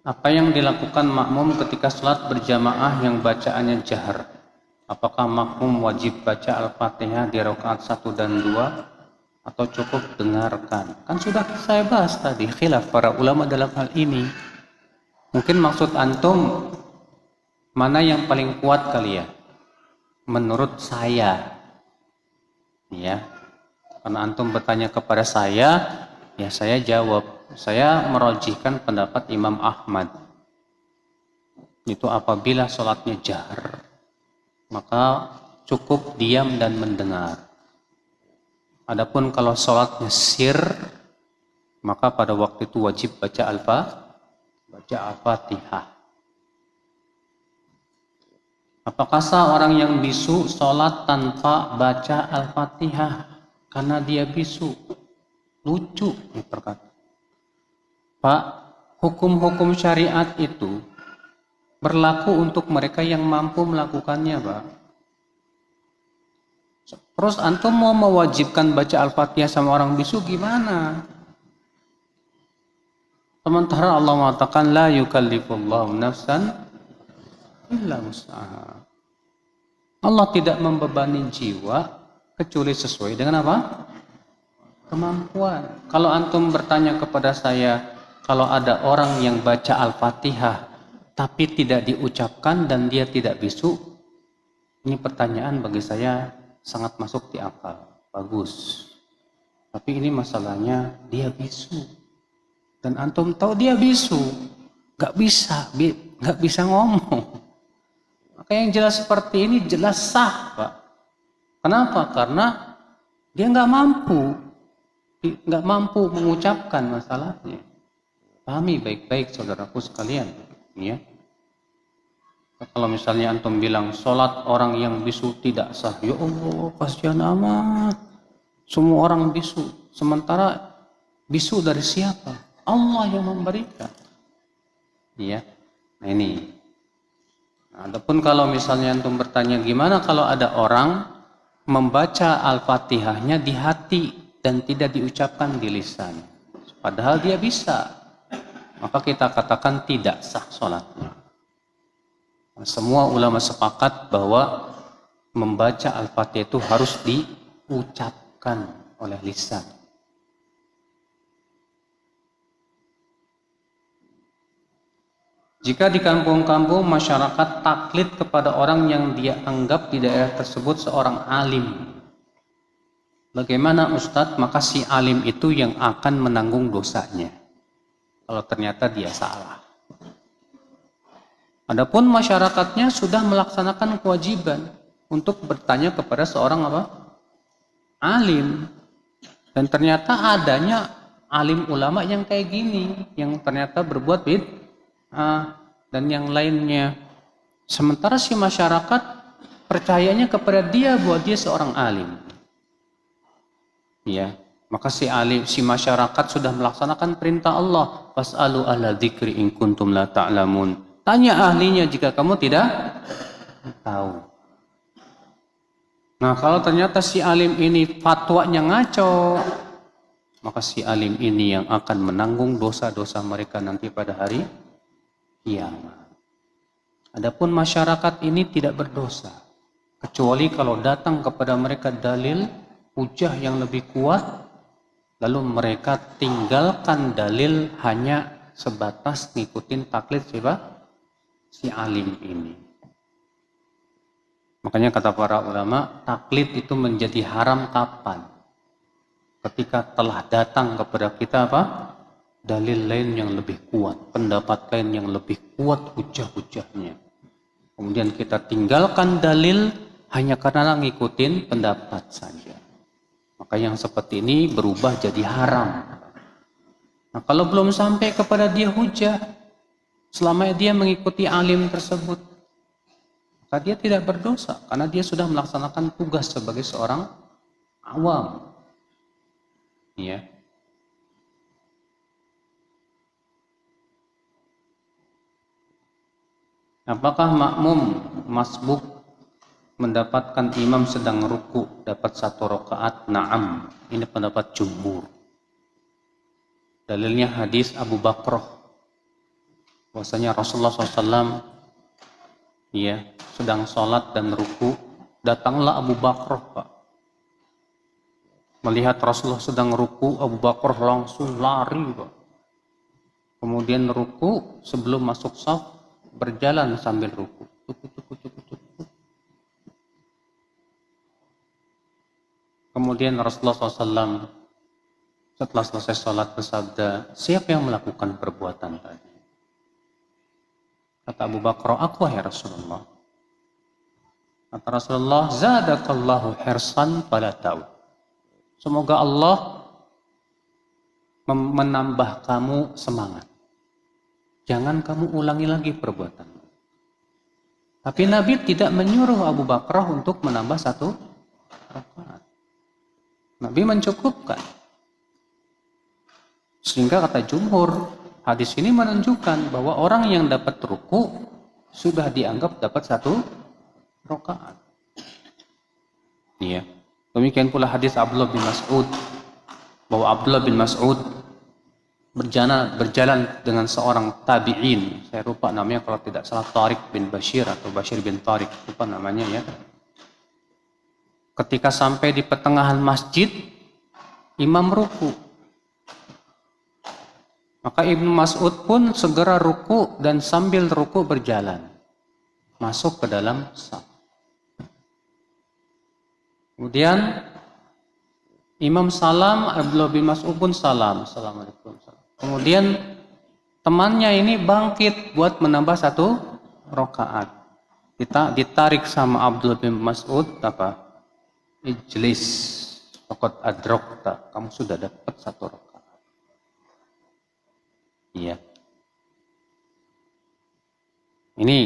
Apa yang dilakukan makmum ketika sholat berjamaah yang bacaannya jahar? Apakah makmum wajib baca Al-Fatihah di rakaat 1 dan 2 atau cukup dengarkan? Kan sudah saya bahas tadi khilaf para ulama dalam hal ini. Mungkin maksud antum mana yang paling kuat kali ya? Menurut saya, ya. Karena antum bertanya kepada saya, ya saya jawab. Saya merojihkan pendapat Imam Ahmad. Itu apabila sholatnya jahar, maka cukup diam dan mendengar. Adapun kalau sholatnya sir, maka pada waktu itu wajib baca Al-Fatihah. Apakah sah orang yang bisu sholat tanpa baca Al-Fatihah karena dia bisu? Lucu nih perkata. Pak, hukum-hukum syariat itu berlaku untuk mereka yang mampu melakukannya, Pak. Terus antum mau mewajibkan baca Al-Fatihah sama orang bisu gimana? Sementara Allah mengatakan la yukallifullahu nafsan illa wus'aha. Allah tidak membebani jiwa kecuali sesuai dengan apa? Kemampuan. Kalau antum bertanya kepada saya, kalau ada orang yang baca Al-Fatihah tapi tidak diucapkan dan dia tidak bisu, ini pertanyaan bagi saya sangat masuk di akal. Bagus. Tapi ini masalahnya dia bisu. Dan antum tahu dia bisu. Gak bisa ngomong. Maka yang jelas seperti ini jelas sah, Pak. Kenapa? Karena dia gak mampu mengucapkan masalahnya. Pahami baik-baik saudaraku sekalian, ya. Kalau misalnya antum bilang sholat orang yang bisu tidak sah, ya Allah kasihan amat, semua orang bisu. Sementara bisu dari siapa? Allah yang memberikan. Ya, nah ini. Adapun kalau misalnya antum bertanya gimana kalau ada orang membaca Al-Fatihahnya di hati dan tidak diucapkan di lisan, padahal dia bisa, maka kita katakan tidak sah sholatnya. Semua ulama sepakat bahwa membaca Al-Fatihah itu harus diucapkan oleh lisan. Jika di kampung-kampung masyarakat taklid kepada orang yang dia anggap di daerah tersebut seorang alim, bagaimana Ustadz? Maka si alim itu yang akan menanggung dosanya kalau ternyata dia salah. Adapun masyarakatnya sudah melaksanakan kewajiban untuk bertanya kepada seorang apa? Alim. Dan ternyata adanya alim ulama yang kayak gini, yang ternyata berbuat dan yang lainnya. Sementara si masyarakat percayanya kepada dia bahwa dia seorang alim. Ya, maka si masyarakat sudah melaksanakan perintah Allah, fas'alu ahla dzikri in kuntum la ta'lamun. Tanya ahlinya jika kamu tidak tahu. Nah, kalau ternyata si alim ini fatwanya ngaco, maka si alim ini yang akan menanggung dosa-dosa mereka nanti pada hari kiamat. Adapun masyarakat ini tidak berdosa, kecuali kalau datang kepada mereka dalil hujah yang lebih kuat, lalu mereka tinggalkan dalil hanya sebatas ngikutin taklid siapa? Si alim ini. Makanya kata para ulama, taklid itu menjadi haram kapan? Ketika telah datang kepada kita apa? Dalil lain yang lebih kuat, pendapat lain yang lebih kuat hujah-hujahnya. Kemudian kita tinggalkan dalil hanya karena ngikutin pendapat saja. Maka yang seperti ini berubah jadi haram. Nah, kalau belum sampai kepada dia hujah, selama dia mengikuti alim tersebut, maka dia tidak berdosa karena dia sudah melaksanakan tugas sebagai seorang awam. Ya. Apakah makmum masbuk mendapatkan imam sedang ruku dapat 1 rakaat? Na'am. Ini pendapat jumhur. Dalilnya hadis Abu Bakrah Bahwasanya Rasulullah SAW ya sedang sholat dan ruku, datanglah Abu Bakar, Pak. Melihat Rasulullah sedang ruku, Abu Bakar langsung lari, Pak. Kemudian ruku, sebelum masuk shaf berjalan sambil ruku. Kemudian Rasulullah SAW setelah selesai sholat bersabda, siapa yang melakukan perbuatan tadi? Kata Abu Bakar, aku wahai Rasulullah. Kata Rasulullah, zadakallahu hirsan fala ta'ud. Semoga Allah menambah kamu semangat. Jangan kamu ulangi lagi perbuatan. Tapi Nabi tidak menyuruh Abu Bakar untuk menambah 1 rakaat. Nabi mencukupkan. Sehingga kata jumhur, hadis ini menunjukkan bahwa orang yang dapat ruku sudah dianggap dapat 1 rakaat. Iya. Demikian pula hadis Abdullah bin Mas'ud, bahwa Abdullah bin Mas'ud berjalan dengan seorang tabi'in. Saya lupa namanya, kalau tidak salah Tariq bin Bashir atau Bashir bin Tariq, lupa namanya ya. Ketika sampai di pertengahan masjid, imam ruku. Maka Ibnu Mas'ud pun segera ruku dan sambil ruku berjalan masuk ke dalam shaf. Kemudian imam salam, Abdullah bin Mas'ud pun salam, assalamualaikum. Kemudian temannya ini bangkit buat menambah 1 rakaat. Kita ditarik sama Abdullah bin Mas'ud, apa? Ijlis, faqad adrakta, kamu sudah dapat 1 rakaat. Iya. Ini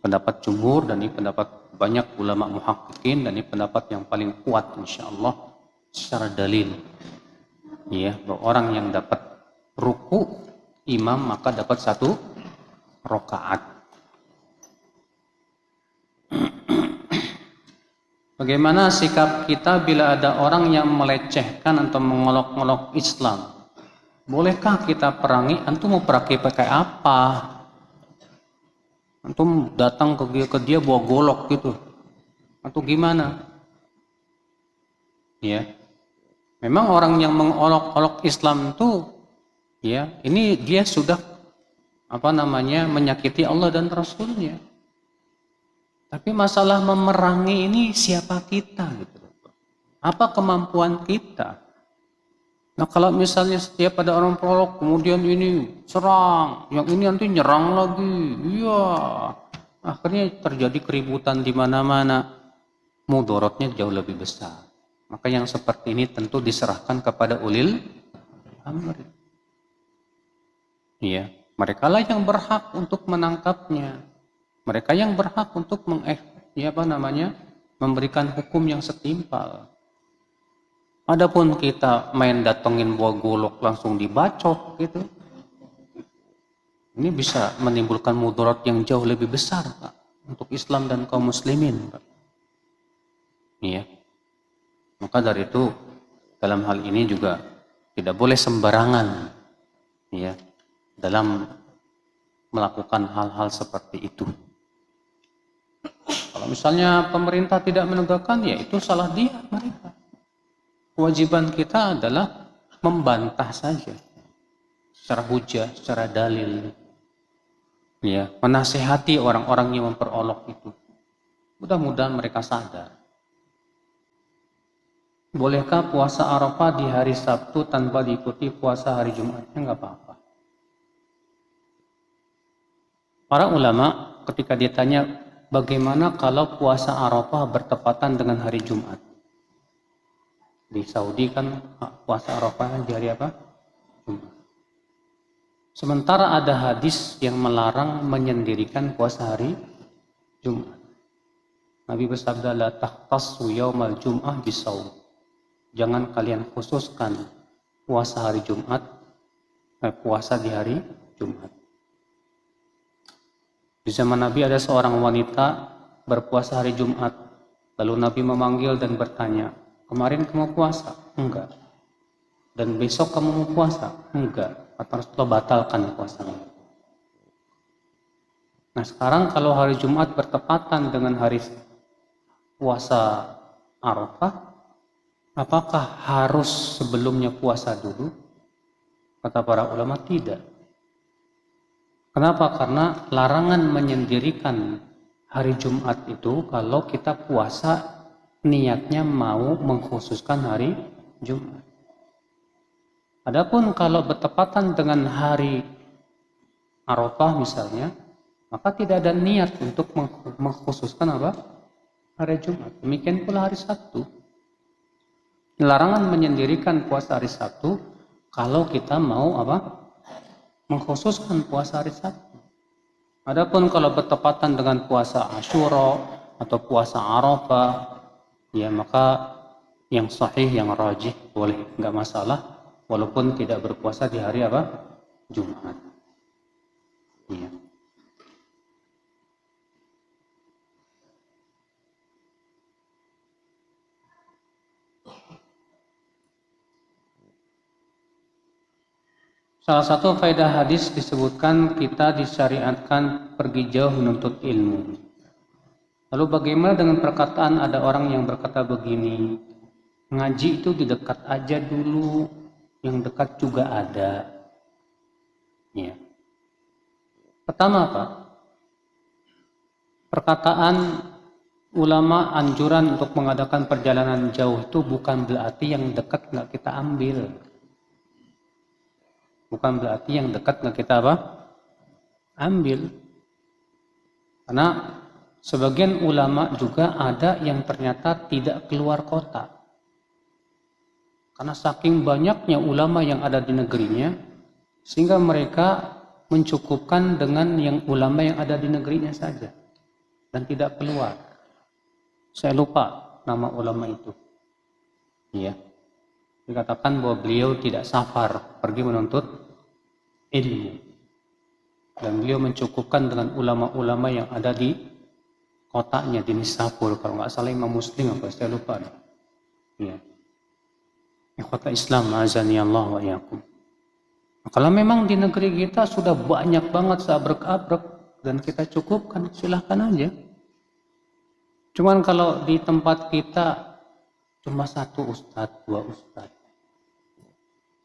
pendapat jumhur dan ini pendapat banyak ulama muhaqqiqin, dan ini pendapat yang paling kuat insyaallah secara dalil. Iya, bahwa orang yang dapat ruku imam maka dapat 1 rakaat. Bagaimana sikap kita bila ada orang yang melecehkan atau mengolok-olok Islam? Bolehkah kita perangi? Antum mau pakai apa? Antum datang ke dia bawa golok gitu. Atau gimana? Ya. Memang orang yang mengolok-olok Islam itu ya, ini dia sudah menyakiti Allah dan Rasulnya. Tapi masalah memerangi ini siapa kita gitu. Apa kemampuan kita? Nah, kalau misalnya setiap ada orang prolog kemudian ini serang, yang ini nanti nyerang lagi. Iya. Akhirnya terjadi keributan di mana-mana. Mudorotnya jauh lebih besar. Maka yang seperti ini tentu diserahkan kepada ulil amri. Iya, merekalah yang berhak untuk menangkapnya. Mereka yang berhak untuk memberikan hukum yang setimpal. Adapun kita main datengin bawa golok langsung dibacok gitu, ini bisa menimbulkan mudarat yang jauh lebih besar, Pak, untuk Islam dan kaum muslimin, Pak. Iya. Maka dari itu dalam hal ini juga tidak boleh sembarangan ya dalam melakukan hal-hal seperti itu. Kalau misalnya pemerintah tidak menegakkan, ya itu salah dia, mereka. Kewajiban kita adalah membantah saja secara hujah, secara dalil, ya, menasehati orang-orang yang memperolok itu. Mudah-mudahan mereka sadar. Bolehkah puasa Arafah di hari Sabtu tanpa diikuti puasa hari Jumatnya? Enggak apa-apa. Para ulama ketika ditanya bagaimana kalau puasa Arafah bertepatan dengan hari Jumat? Di Saudi kan puasa Arafah di hari apa? Jumat. Sementara ada hadis yang melarang menyendirikan puasa hari Jumat. Nabi bersabda, la takhtassu yaumal jum'ah bisaum. Jangan kalian khususkan puasa hari Jumat, puasa di hari Jumat. Di zaman Nabi ada seorang wanita berpuasa hari Jumat. Lalu Nabi memanggil dan bertanya, kemarin kamu puasa? Enggak. Dan besok kamu mau puasa? Enggak. Kata Rasulullah, batalkan puasamu. Nah sekarang kalau hari Jumat bertepatan dengan hari puasa Arafah, apakah harus sebelumnya puasa dulu? Kata para ulama tidak. Kenapa? Karena larangan menyendirikan hari Jumat itu kalau kita puasa niatnya mau mengkhususkan hari Jumat. Adapun kalau bertepatan dengan hari Arafah misalnya, maka tidak ada niat untuk mengkhususkan apa? Hari Jumat. Demikian pula hari Sabtu. Larangan menyendirikan puasa hari Sabtu kalau kita mau apa? Mengkhususkan puasa hari Sabtu. Adapun kalau bertepatan dengan puasa Asyura atau puasa Arafah, ya maka yang sahih, yang rajih boleh, nggak masalah, walaupun tidak berpuasa di hari apa? Jumat. Ya. Salah satu faedah hadis disebutkan kita disyariatkan pergi jauh menuntut ilmu. Lalu bagaimana dengan perkataan ada orang yang berkata begini, ngaji itu di dekat aja dulu, yang dekat juga ada. Ya. Pertama apa? Perkataan ulama anjuran untuk mengadakan perjalanan jauh itu bukan berarti yang dekat nggak kita ambil. Bukan berarti yang dekat nggak kita apa? Ambil. Karena sebagian ulama juga ada yang ternyata tidak keluar kota. Karena saking banyaknya ulama yang ada di negerinya, sehingga mereka mencukupkan dengan yang ulama yang ada di negerinya saja. Dan tidak keluar. Saya lupa nama ulama itu. Iya. Dikatakan bahwa beliau tidak safar, pergi menuntut ilmu. Dan beliau mencukupkan dengan ulama-ulama yang ada di kotanya, di Nisapur. Kalau nggak salah Imam Muslim apa, saya lupa. Iya. Kota Islam, azani Allah wa yakum. Kalau memang di negeri kita sudah banyak banget seabrek-abrek dan kita cukupkan, silahkan aja. Cuman kalau di tempat kita cuma satu ustadz, dua ustadz.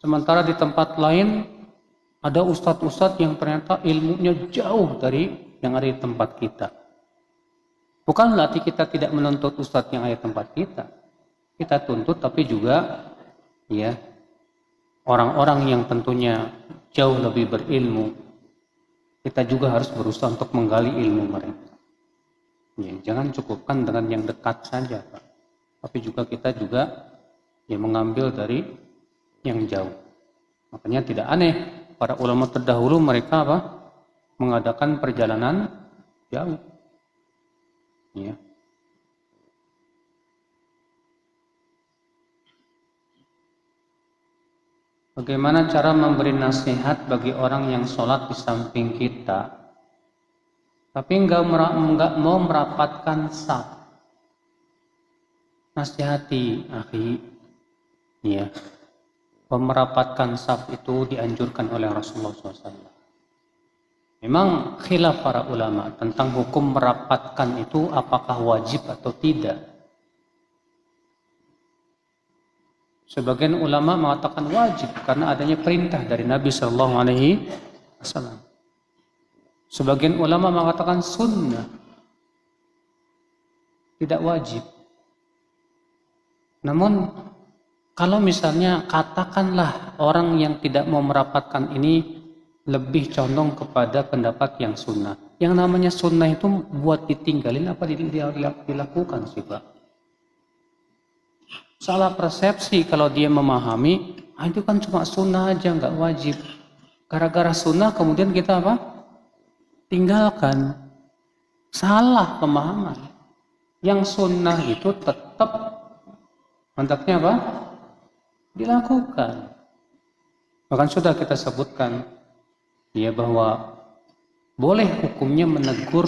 Sementara di tempat lain ada ustadz-ustadz yang ternyata ilmunya jauh dari yang ada di tempat kita. Bukan berarti kita tidak menuntut ustadz yang ada di tempat kita. Kita tuntut, tapi juga ya orang-orang yang tentunya jauh lebih berilmu. Kita juga harus berusaha untuk menggali ilmu mereka. Ya, jangan cukupkan dengan yang dekat saja, Pak. Tapi juga kita juga ya mengambil dari yang jauh. Makanya tidak aneh para ulama terdahulu mereka apa? Mengadakan perjalanan jauh. Ya. Bagaimana cara memberi nasihat bagi orang yang sholat di samping kita, tapi enggak mau merapatkan saf? Nasihati, akhi. Ya. Merapatkan saf itu dianjurkan oleh Rasulullah SAW. Memang khilaf para ulama tentang hukum merapatkan itu apakah wajib atau tidak. Sebagian ulama mengatakan wajib karena adanya perintah dari Nabi SAW. Sebagian ulama mengatakan sunnah, tidak wajib. Namun kalau misalnya katakanlah orang yang tidak mau merapatkan ini lebih condong kepada pendapat yang sunnah. Yang namanya sunnah itu buat ditinggalin apa dilakukan sih Pak? Salah persepsi kalau dia memahami, itu kan cuma sunnah aja, nggak wajib. Gara-gara sunnah kemudian kita apa? Tinggalkan. Salah pemahaman. Yang sunnah itu tetap hendaknya apa? Dilakukan. Bahkan sudah kita sebutkan ya bahwa boleh hukumnya menegur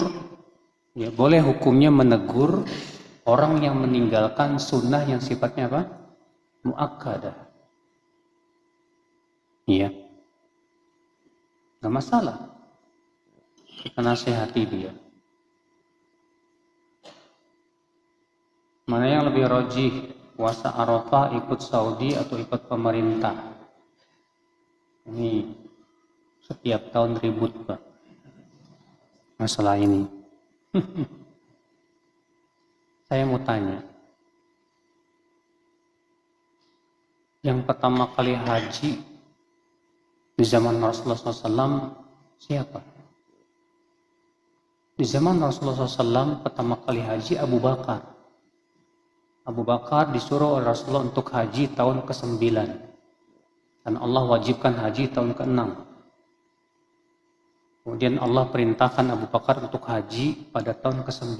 orang yang meninggalkan sunnah yang sifatnya apa? Muakkadah. Iya. Nggak masalah. kita nasihati dia. Mana yang lebih rajih, puasa Arafah ikut Saudi atau ikut pemerintah? Ini setiap tahun ribut, Pak, masalah ini. Saya mau tanya, yang pertama kali haji di zaman Rasulullah SAW siapa? Di zaman Rasulullah SAW pertama kali haji Abu Bakar. Abu Bakar disuruh oleh Rasulullah untuk haji tahun ke-9. Dan Allah wajibkan haji tahun ke-6. Kemudian Allah perintahkan Abu Bakar untuk haji pada tahun ke-9.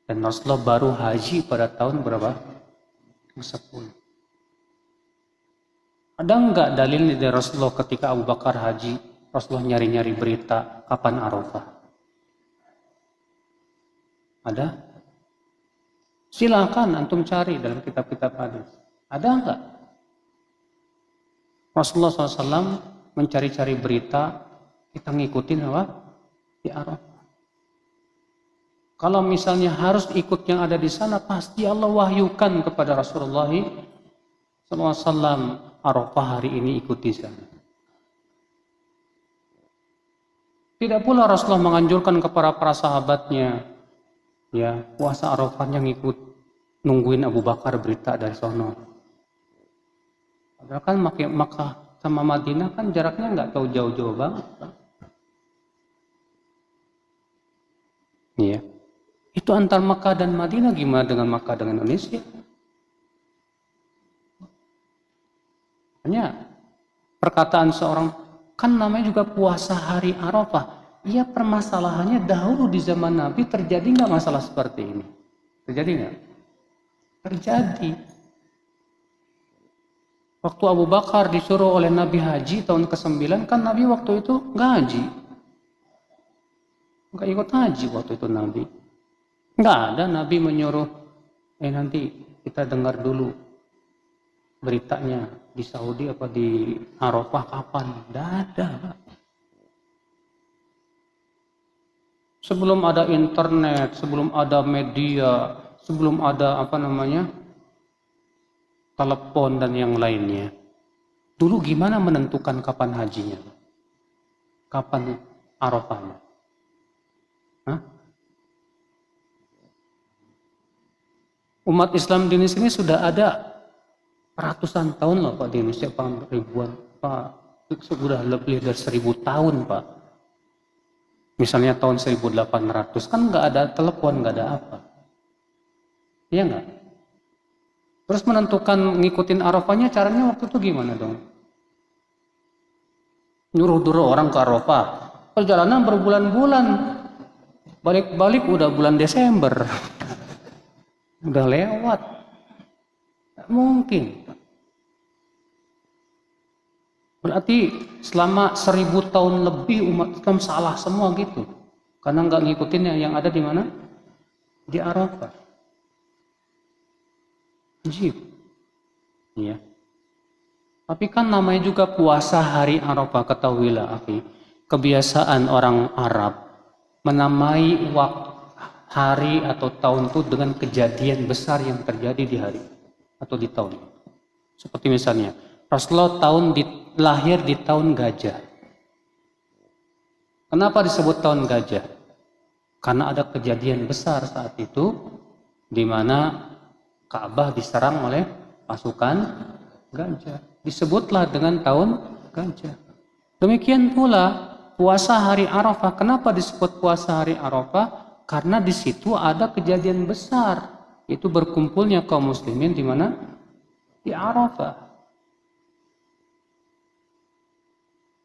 Dan Rasulullah baru haji pada tahun berapa? Ke-10. Ada enggak dalil dari Rasulullah ketika Abu Bakar haji, Rasulullah nyari-nyari berita kapan Arafah? Ada? Silakan antum cari dalam kitab-kitab hadis. Ada enggak? Rasulullah SAW mencari-cari berita, kita ngikutin apa? Di Arafah. Kalau misalnya harus ikut yang ada di sana, pasti Allah wahyukan kepada Rasulullah SAW, Arafah hari ini ikuti sana. Tidak pula Rasulullah menganjurkan kepada para sahabatnya, ya, puasa Arafah yang ikut nungguin Abu Bakar berita dari sono. Padahal kan Makkah sama Madinah kan jaraknya nggak tahu jauh-jauh banget. Iya. Itu antar Makkah dan Madinah gimana dengan Makkah dengan Indonesia? Hanya perkataan seorang, kan namanya juga puasa hari Arafah. Iya, permasalahannya dahulu di zaman Nabi terjadi nggak masalah seperti ini? Terjadi nggak? Terjadi. Waktu Abu Bakar disuruh oleh Nabi haji tahun ke-9, kan Nabi waktu itu nggak haji. Nggak ikut haji waktu itu Nabi. Nggak ada Nabi menyuruh, nanti kita dengar dulu beritanya di Saudi apa di Arafah kapan. Nggak ada. Sebelum ada internet, sebelum ada media, sebelum ada telepon dan yang lainnya. Dulu gimana menentukan kapan hajinya? Kapan Arafahnya? Hah? Umat Islam di Indonesia ini sudah ada ratusan tahun loh Pak di Indonesia, Pak, ribuan, Pak, sudah lebih dari 1000 tahun Pak. Misalnya tahun 1800 kan nggak ada telepon, nggak ada apa, iya nggak? Terus menentukan ngikutin Arafahnya caranya waktu itu gimana dong? Nyuruh orang ke Arafah, perjalanan berbulan-bulan, balik-balik udah bulan Desember, udah lewat, nggak mungkin. Berarti selama 1000 tahun lebih umat Islam salah semua gitu. Karena nggak ngikutin yang ada di mana? Di Arafah. Ajib. Iya. Tapi kan namanya juga puasa hari Arafah, ketahuilah akhi. Kebiasaan orang Arab menamai hari atau tahun itu dengan kejadian besar yang terjadi di hari atau di tahun. Seperti misalnya Rasulullah lahir di tahun gajah. Kenapa disebut tahun gajah? Karena ada kejadian besar saat itu di mana Ka'bah diserang oleh pasukan gajah. Disebutlah dengan tahun gajah. Demikian pula puasa hari Arafah. Kenapa disebut puasa hari Arafah? Karena di situ ada kejadian besar, itu berkumpulnya kaum muslimin di mana? Di Arafah.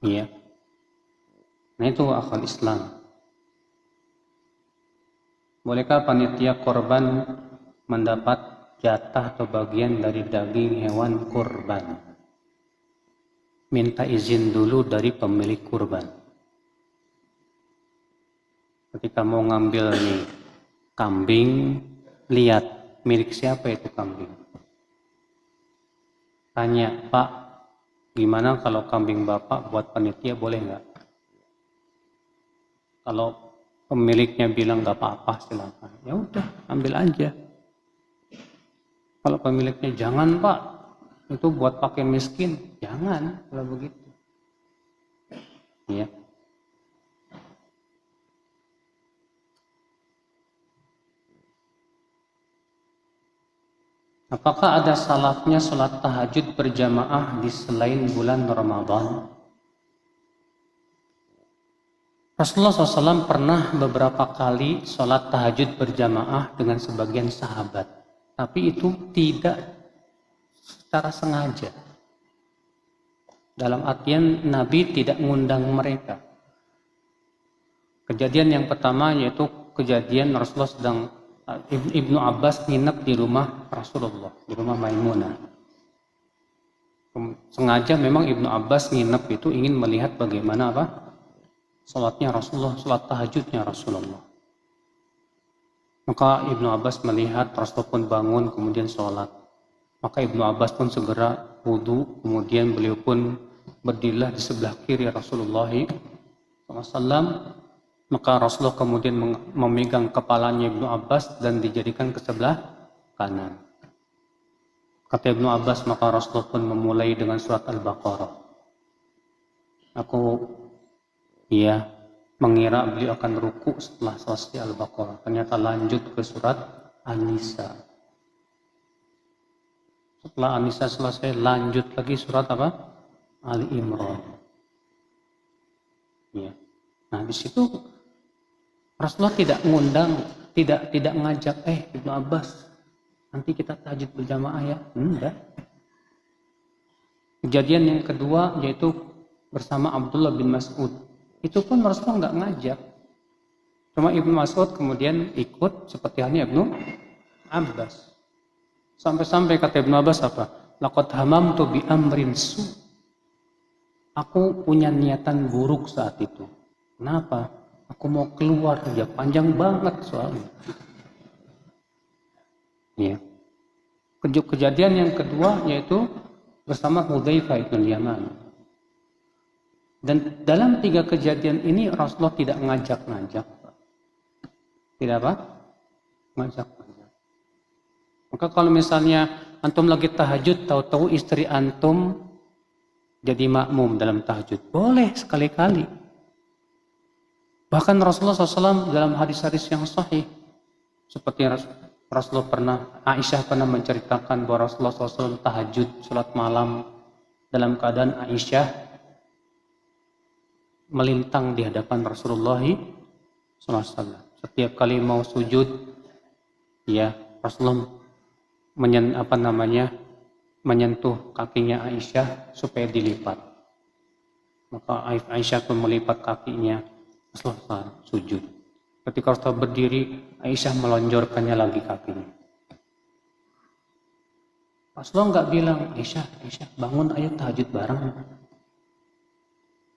Iya. Nah itu akal Islam. Bolehkah panitia korban mendapat jatah atau bagian dari daging hewan kurban? Minta izin dulu dari pemilik kurban. Ketika mau ngambil nih kambing, lihat milik siapa itu kambing. Tanya, Pak, gimana kalau kambing Bapak buat panitia boleh nggak? Kalau pemiliknya bilang nggak apa-apa silakan, ya udah ambil aja. Kalau pemiliknya jangan Pak, itu buat pakai miskin, jangan kalau begitu. Ya. Apakah ada salafnya sholat tahajud berjamaah di selain bulan Ramadan? Rasulullah SAW pernah beberapa kali sholat tahajud berjamaah dengan sebagian sahabat. Tapi itu tidak secara sengaja. Dalam artian Nabi tidak mengundang mereka. Kejadian yang pertama yaitu kejadian Rasulullah sedang Ibnu Abbas nginep di rumah Rasulullah, di rumah Maimunah. Sengaja memang Ibnu Abbas nginep itu ingin melihat bagaimana sholatnya Rasulullah, sholat tahajudnya Rasulullah. Maka Ibnu Abbas melihat Rasulullah pun bangun kemudian sholat. Maka Ibnu Abbas pun segera wudu, kemudian beliau pun berdirilah di sebelah kiri Rasulullah SAW. Maka Rasulullah kemudian memegang kepalanya Ibnu Abbas dan dijadikan ke sebelah kanan. Kata Ibnu Abbas, maka Rasulullah pun memulai dengan surat Al-Baqarah. Aku mengira beliau akan ruku setelah selesai Al-Baqarah. Ternyata lanjut ke surat An-Nisa. Setelah An-Nisa selesai, lanjut lagi surat Ali Imran. Ya. Nah, di situ Rasulullah tidak mengundang, tidak ngajak, Ibnu Abbas, nanti kita tahajud berjamaah ya. Enggak. Kejadian yang kedua yaitu bersama Abdullah bin Mas'ud. Itu pun Rasulullah nggak ngajak. Cuma Ibnu Mas'ud kemudian ikut seperti halnya Ibnu Abbas. Sampai-sampai kata Ibnu Abbas apa? Laqad hamamtu bi amrin su. Aku punya niatan buruk saat itu. Kenapa? Aku mau keluar, ya panjang banget soalnya. Ya. Kejadian yang kedua yaitu bersama Hudzaifah bin Yaman. Dan dalam 3 kejadian ini Rasulullah tidak ngajak-ngajak. Tidak apa? Ngajak-ngajak. Maka kalau misalnya antum lagi tahajud, tahu-tahu istri antum jadi makmum dalam tahajud, boleh sekali-kali. Bahkan Rasulullah SAW dalam hadis-hadis yang sahih, seperti Aisyah pernah menceritakan bahwa Rasulullah SAW tahajud, sholat malam, dalam keadaan Aisyah melintang di hadapan Rasulullah SAW. Setiap kali mau sujud, Rasulullah menyentuh kakinya Aisyah supaya dilipat. Maka Aisyah pun melipat kakinya. Rasulullah sujud. Ketika Rasulullah berdiri, Aisyah melonjorkannya lagi kakinya. Rasulullah nggak bilang, Aisyah bangun ayo tahajud bareng.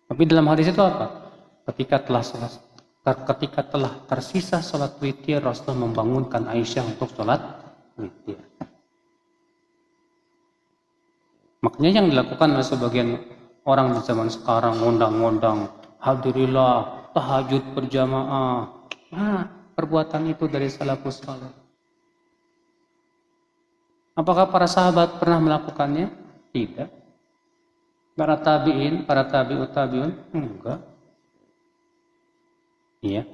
Tapi dalam hadis itu apa? Ketika telah tersisa sholat witir, Rasulullah membangunkan Aisyah untuk sholat witir. Makanya yang dilakukan oleh sebagian orang di zaman sekarang, ngundang-ngundang, hadirilah tahajud berjamaah. Perbuatan itu dari salafus saleh. Apakah para sahabat pernah melakukannya? Tidak. Para tabi'ut tabi'un? Enggak. Iya.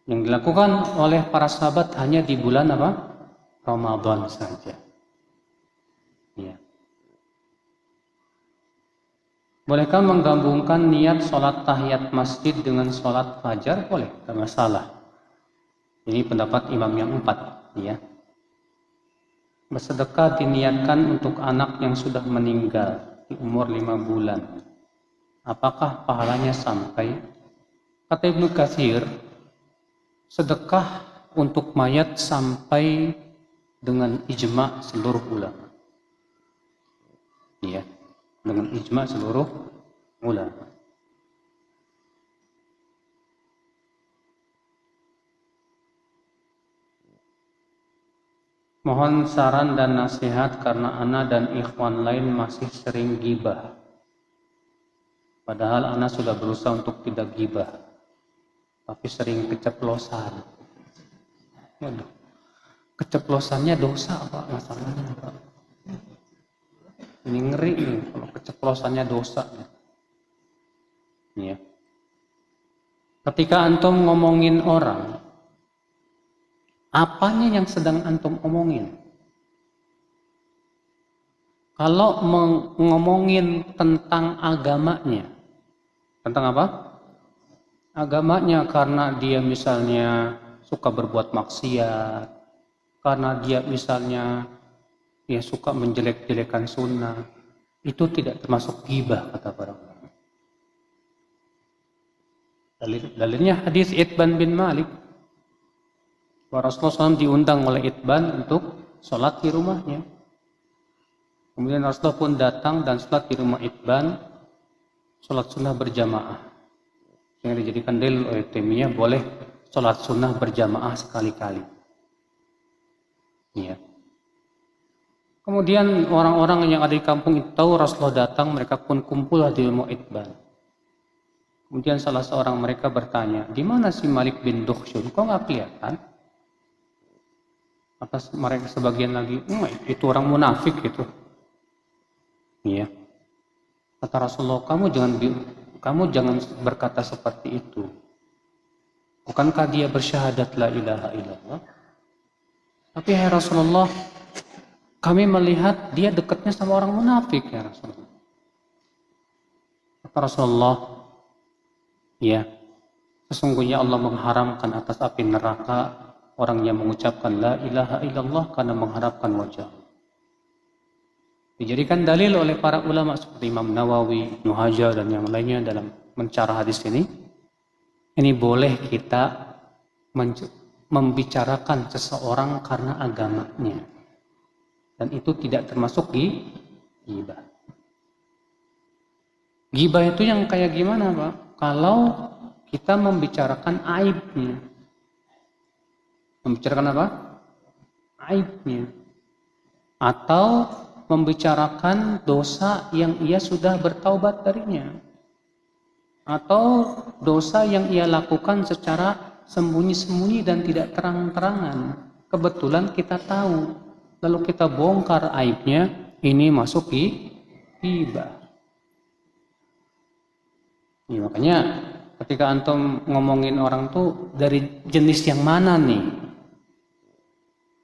Yang dilakukan oleh para sahabat hanya di bulan Ramadan saja. Iya. Bolehkah menggabungkan niat sholat tahiyat masjid dengan sholat fajar? Boleh, tidak masalah. Ini pendapat imam yang 4. Ya. Bersedekah diniatkan untuk anak yang sudah meninggal di umur 5 bulan. Apakah pahalanya sampai? Kata Ibnu Katsir, sedekah untuk mayat sampai dengan ijma' seluruh ulama. Ya. Dengan ijma' seluruh ulama. Mohon saran dan nasihat karena ana dan ikhwan lain masih sering gibah. Padahal ana sudah berusaha untuk tidak gibah. tapi sering keceplosan. Waduh, keceplosannya dosa Pak masalahnya Pak. Ini ngeri nih kalau keceplosannya dosa. Ya. Ketika antum ngomongin orang, apanya yang sedang antum omongin? Kalau ngomongin tentang agamanya, tentang apa? Agamanya karena dia misalnya suka berbuat maksiat, karena dia misalnya ya suka menjelek-jelekan sunnah, itu tidak termasuk ghibah kata para ulama. Dalilnya hadis Itban bin Malik. Rasulullah SAW diundang oleh Itban untuk sholat di rumahnya. Kemudian Rasulullah pun datang dan sholat di rumah Itban, sholat sunnah berjamaah. Yang dijadikan dalil oleh Taimiyah boleh sholat sunnah berjamaah sekali-kali. Ya. Kemudian orang-orang yang ada di kampung itu tahu Rasulullah datang, mereka pun kumpul di rumah Itban. Kemudian salah seorang mereka bertanya, di mana si Malik bin Dukhshun? Kok nggak kelihatan? Atas mereka sebagian lagi, itu orang munafik itu. Iya. Kata Rasulullah, kamu jangan berkata seperti itu. Bukankah dia bersyahadat la ilaha illallah? Tapi ya Rasulullah, kami melihat dia dekatnya sama orang munafik ya Rasulullah. Kata Rasulullah, ya, sesungguhnya Allah mengharamkan atas api neraka orang yang mengucapkan la ilaha illallah karena mengharapkan wajah. Dijadikan dalil oleh para ulama seperti Imam Nawawi, Ibnu Hajar dan yang lainnya dalam mencarah hadis ini. Ini boleh kita membicarakan seseorang karena agamanya. Dan itu tidak termasuk ghibah. Ghibah itu yang kayak gimana Pak? Kalau kita membicarakan aibnya. Membicarakan apa? Aibnya. Atau membicarakan dosa yang ia sudah bertaubat darinya. Atau dosa yang ia lakukan secara sembunyi-sembunyi dan tidak terang-terangan. Kebetulan kita tahu. Lalu kita bongkar aibnya, ini masuk ghibah. Ya, makanya ketika antum ngomongin orang tuh dari jenis yang mana nih?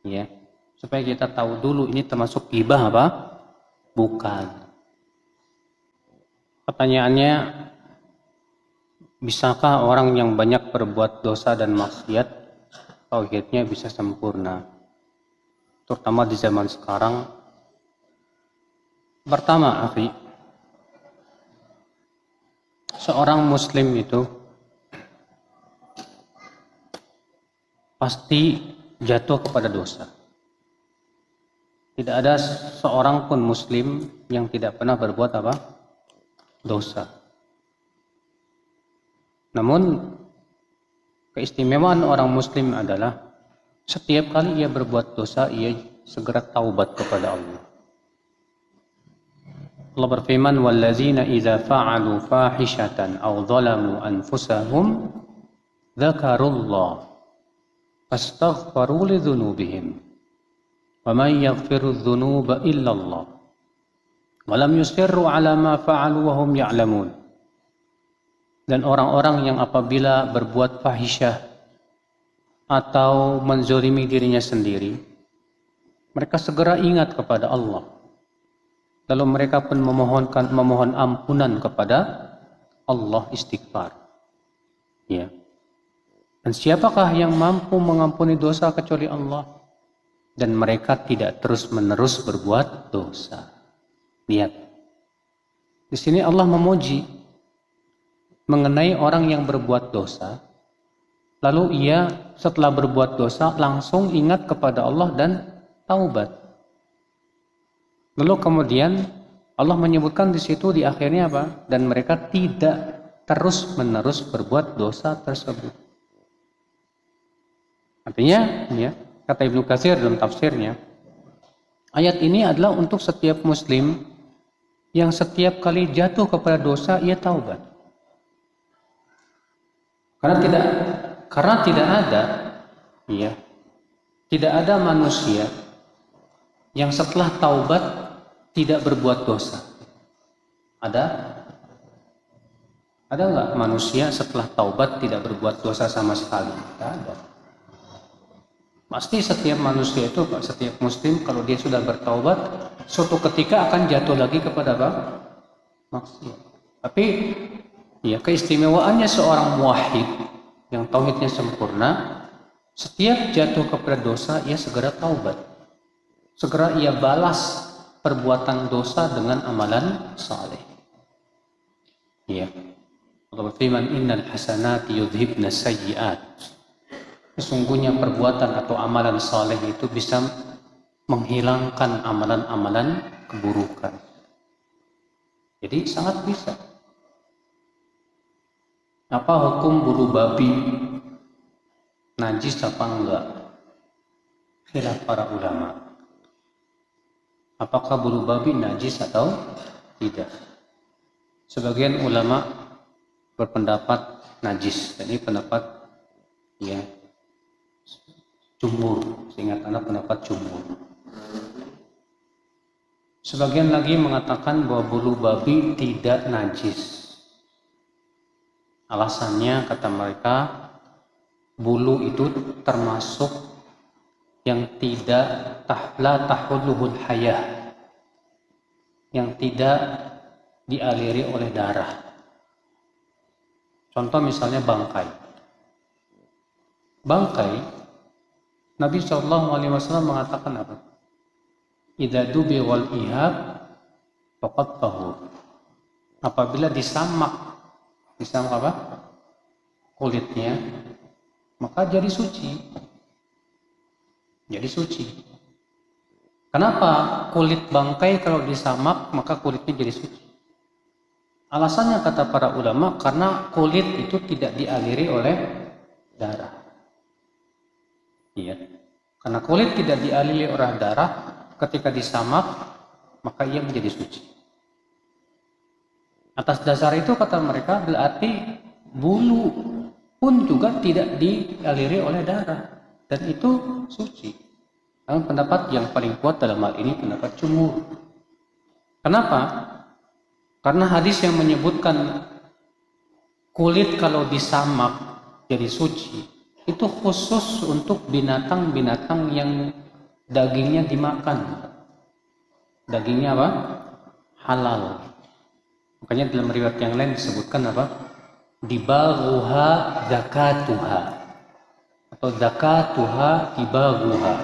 Ya, supaya kita tahu dulu ini termasuk ghibah apa? Bukan. Pertanyaannya, bisakah orang yang banyak berbuat dosa dan maksiat tauhidnya bisa sempurna? Terutama di zaman sekarang. Pertama, akhi, seorang muslim itu pasti jatuh kepada dosa. Tidak ada seorang pun muslim yang tidak pernah berbuat apa? Dosa. Namun keistimewaan orang muslim adalah setiap kali ia berbuat dosa, ia segera taubat kepada Allah. Allah berfirman, "Wallazina idza fa'alu fahishatan aw dhalamu anfusahum dzakarullah fastaghfaru lidzunubihim wa man yaghfiru dzunuba illa Allah wa lam yusirru 'ala ma fa'alu wa hum ya'lamun." Dan orang-orang yang apabila berbuat fahisyah atau menzolimi dirinya sendiri, mereka segera ingat kepada Allah. Lalu mereka pun memohon ampunan kepada Allah, istighfar. Ya. Dan siapakah yang mampu mengampuni dosa kecuali Allah? Dan mereka tidak terus-menerus berbuat dosa. Lihat. Di sini Allah memuji mengenai orang yang berbuat dosa. Lalu ia setelah berbuat dosa langsung ingat kepada Allah dan taubat. Lalu kemudian Allah menyebutkan di situ di akhirnya apa? Dan mereka tidak terus-menerus berbuat dosa tersebut. Artinya, ya, kata Ibnu Katsir dalam tafsirnya, ayat ini adalah untuk setiap muslim yang setiap kali jatuh kepada dosa ia taubat. Karena tidak ada, ya, tidak ada manusia yang setelah taubat tidak berbuat dosa. Ada? Ada nggak manusia setelah taubat tidak berbuat dosa sama sekali? Tidak ada. Pasti setiap manusia itu, Pak, setiap muslim kalau dia sudah bertaubat, suatu ketika akan jatuh lagi kepada apa? Maksiat. Tapi ya keistimewaannya seorang muwahhid yang tauhidnya sempurna, setiap jatuh kepada dosa ia segera taubat. Segera ia balas perbuatan dosa dengan amalan saleh. Ya. Allah berfirman, innal hasanati yudhibna sayyi'at. Sesungguhnya perbuatan atau amalan saleh itu bisa menghilangkan amalan-amalan keburukan. Jadi sangat bisa. Apa hukum bulu babi? Najis apa enggak? Khilaf para ulama. Apakah bulu babi najis atau tidak? Sebagian ulama berpendapat najis. Ini pendapat ya jumhur, seingat anak pendapat jumhur. Sebagian lagi mengatakan bahwa bulu babi tidak najis. Alasannya kata mereka, bulu itu termasuk yang tidak tahulluhul hayah, yang tidak dialiri oleh darah. Contoh misalnya bangkai. Bangkai, Nabi SAW mengatakan apa? Idza dubi wal ihab faqad tahur. Apabila disamak apa? Kulitnya, maka jadi suci. Jadi suci. Kenapa kulit bangkai kalau disamak maka kulitnya jadi suci? Alasannya kata para ulama, karena kulit itu tidak dialiri oleh darah. Iya. Karena kulit tidak dialiri oleh darah, ketika disamak maka ia menjadi suci. Atas dasar itu kata mereka berarti bulu pun juga tidak dialiri oleh darah dan itu suci. Namun pendapat yang paling kuat dalam hal ini pendapat jumhur. Kenapa? Karena hadis yang menyebutkan kulit kalau disamak jadi suci itu khusus untuk binatang-binatang yang dagingnya dimakan. Dagingnya apa? Halal. Makanya dalam riwayat yang lain disebutkan apa? Dibaghuha zakatuha atau zakatuha dibaghuha.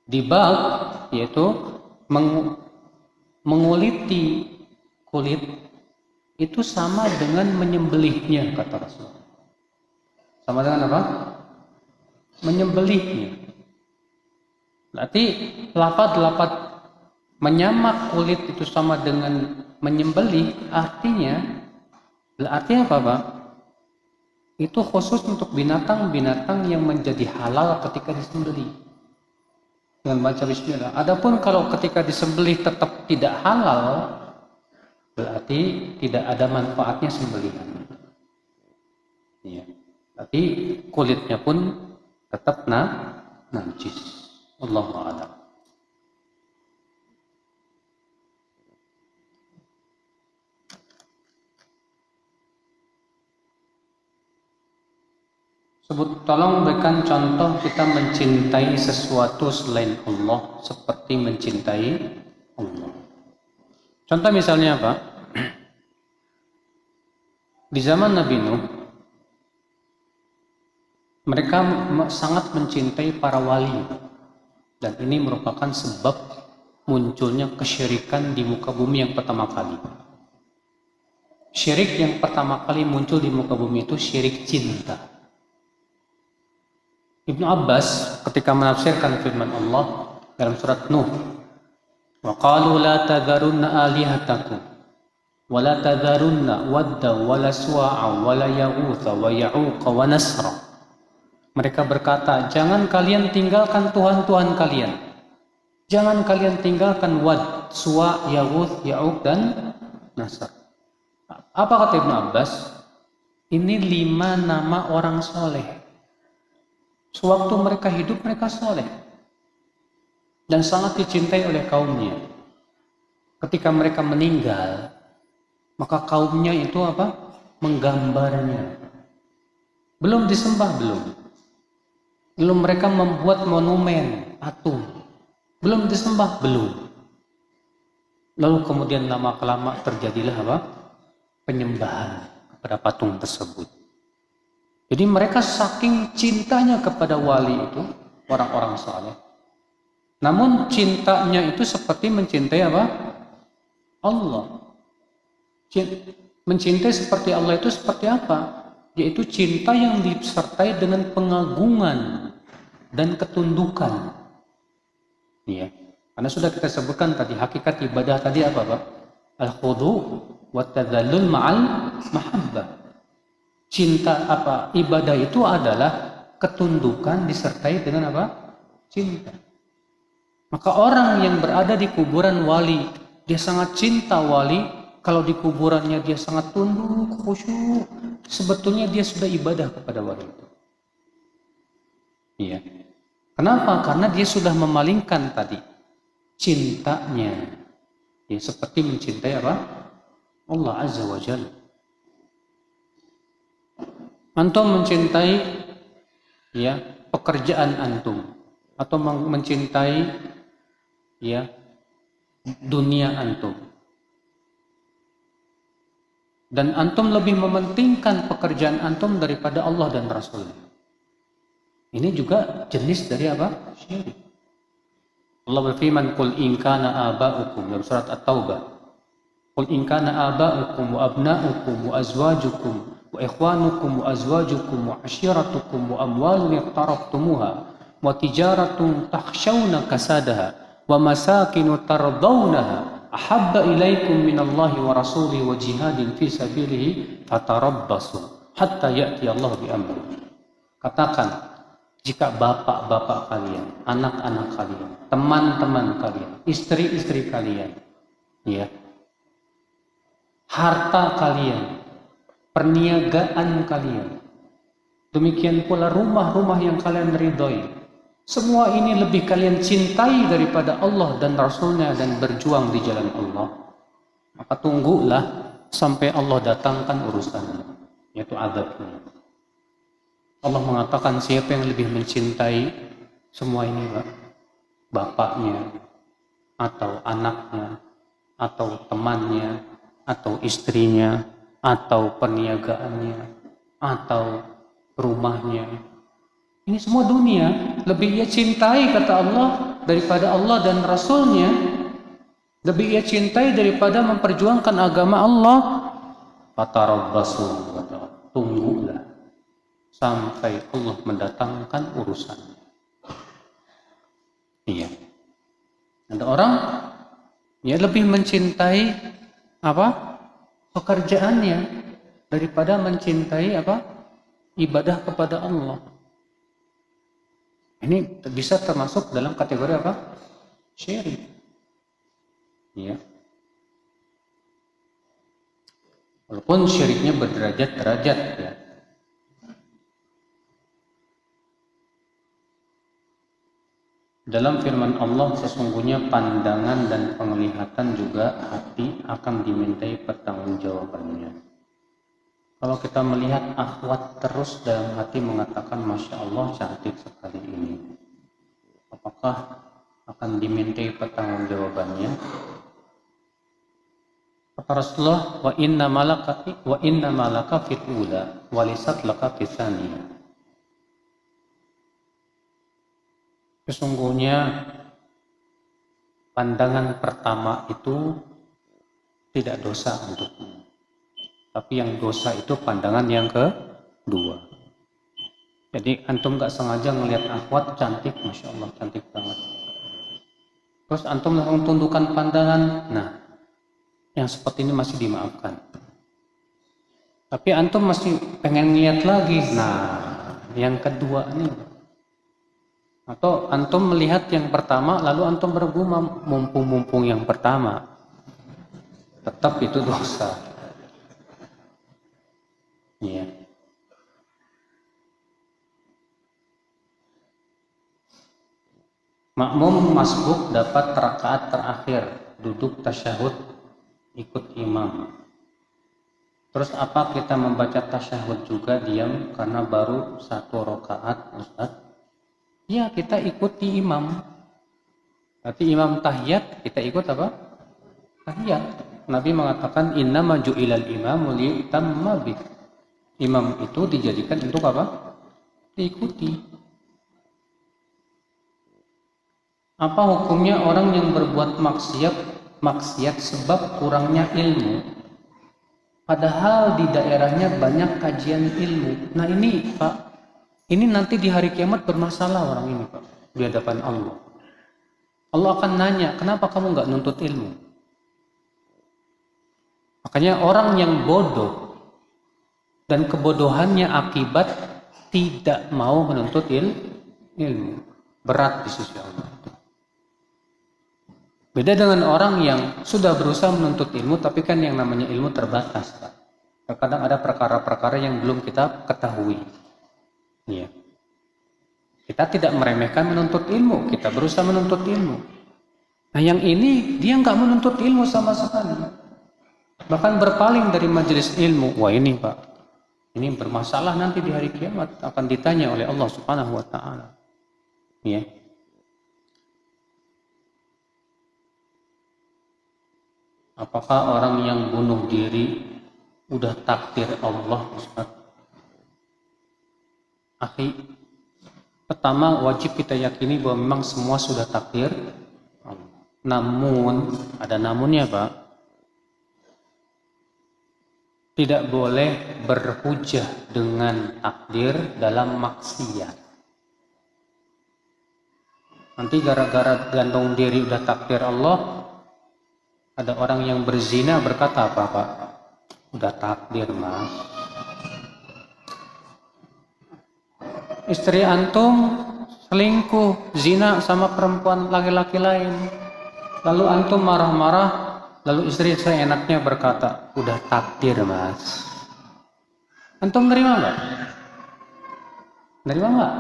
Dibagh yaitu menguliti kulit itu sama dengan menyembelihnya kata Rasul. Sama dengan apa? Menyembelihnya. Berarti lafaz menyamak kulit itu sama dengan menyembelih, artinya berarti apa, Pak? Itu khusus untuk binatang-binatang yang menjadi halal ketika disembelih. Dengan baca bismillah. Adapun kalau ketika disembelih tetap tidak halal, berarti tidak ada manfaatnya sembelihan. Ya. Berarti kulitnya pun tetap najis. Allahu a'lam. Tolong berikan contoh kita mencintai sesuatu selain Allah seperti mencintai Allah. Contoh misalnya apa? Di zaman Nabi Nuh, mereka sangat mencintai para wali. Dan ini merupakan sebab munculnya kesyirikan di muka bumi yang pertama kali. Syirik yang pertama kali muncul di muka bumi itu syirik cinta. Ibnu Abbas ketika menafsirkan firman Allah dalam surat Nuh, wa qalu la tadharunna alihatakum wa la tadharunna wadda wa la suwa'a wa la yaghutha wa ya'uqa wa nasra. Mereka berkata, jangan kalian tinggalkan Tuhan-Tuhan kalian. Jangan kalian tinggalkan Wad, Suwa, Yaghuth, Ya'uq dan Nasr. Apa kata Ibnu Abbas? Ini 5 nama orang soleh. Sewaktu mereka hidup mereka soleh dan sangat dicintai oleh kaumnya. Ketika mereka meninggal, maka kaumnya itu apa? Menggambarnya. Belum disembah, belum mereka membuat monumen, patung. Belum disembah, belum. Lalu kemudian lama-kelama terjadilah apa? Penyembahan kepada patung tersebut. Jadi mereka saking cintanya kepada wali itu, orang-orang saleh. Namun cintanya itu seperti mencintai apa? Allah. Mencintai seperti Allah itu seperti apa? Yaitu cinta yang disertai dengan pengagungan dan ketundukan. Ya. Karena sudah kita sebutkan tadi, hakikat ibadah tadi apa, Pak? Al-khudu wa tadzallul ma'al mahabbah. Cinta apa? Ibadah itu adalah ketundukan disertai dengan apa? Cinta. Maka orang yang berada di kuburan wali, dia sangat cinta wali. Kalau di kuburannya dia sangat tunduk, khusyuk, sebetulnya dia sudah ibadah kepada wali itu. Iya. Kenapa? Karena dia sudah memalingkan tadi cintanya. Ya, seperti mencintai apa? Allah Azza wa Jalla. Antum mencintai ya pekerjaan antum atau mencintai ya dunia antum. Dan antum lebih mementingkan pekerjaan antum daripada Allah dan Rasulnya. Ini juga jenis dari apa? Syirik. Allah berfirman, "Qul in kana aba'ukum," dalam surat At-Taubah. "Qul in kana aba'ukum wa abna'ukum wa azwajukum wa ikhwanukum wa azwajukum wa ashiratukum wa amwalun iqtaraftumuha wa tijaratun takhshawna kasadaha wa masakinu tardawnaha ahabba ilaikum minallahi wa rasulihi wa jihadin fi sabilihi fatarabbasu hatta ya'ti Allah bi amri." Katakan, jika bapak-bapak kalian, anak-anak kalian, teman-teman kalian, istri-istri kalian, ya, harta kalian, perniagaan kalian, demikian pula rumah-rumah yang kalian ridhoi, semua ini lebih kalian cintai daripada Allah dan Rasulnya dan berjuang di jalan Allah, maka tunggulah sampai Allah datangkan urusannya, yaitu azabnya. Allah mengatakan siapa yang lebih mencintai semua ini, Pak? Bapaknya, atau anaknya, atau temannya, atau istrinya, atau perniagaannya, atau rumahnya. Ini semua dunia. Lebih ia cintai, kata Allah, daripada Allah dan Rasulnya. Lebih ia cintai daripada memperjuangkan agama Allah. Fatarabbasu, tunggulah sampai Allah mendatangkan urusannya. Iya. Ada orang ya lebih mencintai apa? Pekerjaannya daripada mencintai apa? Ibadah kepada Allah. Ini bisa termasuk dalam kategori apa? Syirik. Iya. Walaupun syiriknya berderajat-derajat ya. Dalam firman Allah, sesungguhnya pandangan dan penglihatan juga hati akan dimintai pertanggungjawabannya. Kalau kita melihat akhwat terus dalam hati mengatakan, Masya Allah cantik sekali ini, apakah akan dimintai pertanggungjawabannya? Kata Rasulullah, wa inna malaka fit ula walisat laka fit tsaniyah. Sesungguhnya pandangan pertama itu tidak dosa untukmu. Tapi yang dosa itu pandangan yang kedua. Jadi antum gak sengaja ngelihat akhwat cantik, Masya Allah cantik banget. Terus antum langsung tundukkan pandangan, nah yang seperti ini masih dimaafkan. Tapi antum masih pengen ngeliat lagi, nah yang kedua nih. Atau antum melihat yang pertama lalu antum bergumam, mumpung yang pertama, tetap itu dosa. Makmum masbuk dapat rakaat terakhir, duduk tasyahud ikut imam. Terus apa kita membaca tasyahud juga diam karena baru 1 rakaat, Ustaz? Ya, kita ikuti imam. Berarti imam tahiyat, kita ikut apa? Tahiyat. Nabi mengatakan innama ju'ilal imamu li'tamma bih. Imam itu dijadikan untuk apa? Diikuti. Apa hukumnya orang yang berbuat maksiat sebab kurangnya ilmu? Padahal di daerahnya banyak kajian ilmu. Nah ini Pak, ini nanti di hari kiamat bermasalah orang ini Pak, di hadapan Allah. Allah akan nanya, kenapa kamu nggak nuntut ilmu? Makanya orang yang bodoh dan kebodohannya akibat tidak mau menuntut ilmu, berat di sisi Allah. Beda dengan orang yang sudah berusaha menuntut ilmu, tapi kan yang namanya ilmu terbatas, Pak. Terkadang ada perkara-perkara yang belum kita ketahui. Ya. Kita tidak meremehkan menuntut ilmu, kita berusaha menuntut ilmu. Nah yang ini, dia nggak menuntut ilmu sama sekali. Bahkan berpaling dari majelis ilmu. Wah ini Pak, ini bermasalah nanti di hari kiamat, akan ditanya oleh Allah Subhanahu wa Ta'ala. Ya. Apakah orang yang bunuh diri udah takdir Allah, Ustaz? Akhi, pertama wajib kita yakini bahwa memang semua sudah takdir Allah. Namun, ada namunnya Pak, tidak boleh berhujah dengan takdir dalam maksiat. Nanti gara-gara gantung diri udah takdir Allah, ada orang yang berzina berkata apa Pak? Udah takdir Mas. Istri antum selingkuh, zina sama perempuan laki-laki lain. Lalu antum marah-marah, lalu istri saya enaknya berkata, udah takdir Mas. Antum nerima nggak? Nerima nggak?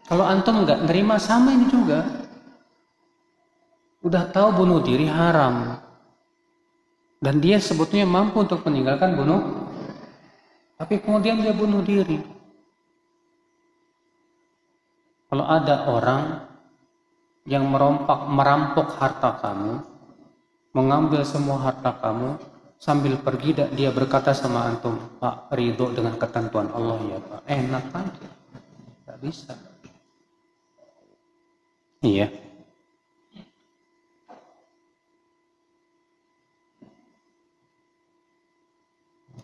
Kalau antum nggak nerima sama ini juga. Udah tahu bunuh diri haram. Dan dia sebetulnya mampu untuk meninggalkan bunuh. Tapi kemudian dia bunuh diri. Kalau ada orang yang merampok harta kamu, mengambil semua harta kamu, sambil pergi dia berkata sama antum, Pak, ridho dengan ketentuan Allah ya Pak. Enak aja. Gak bisa. Iya.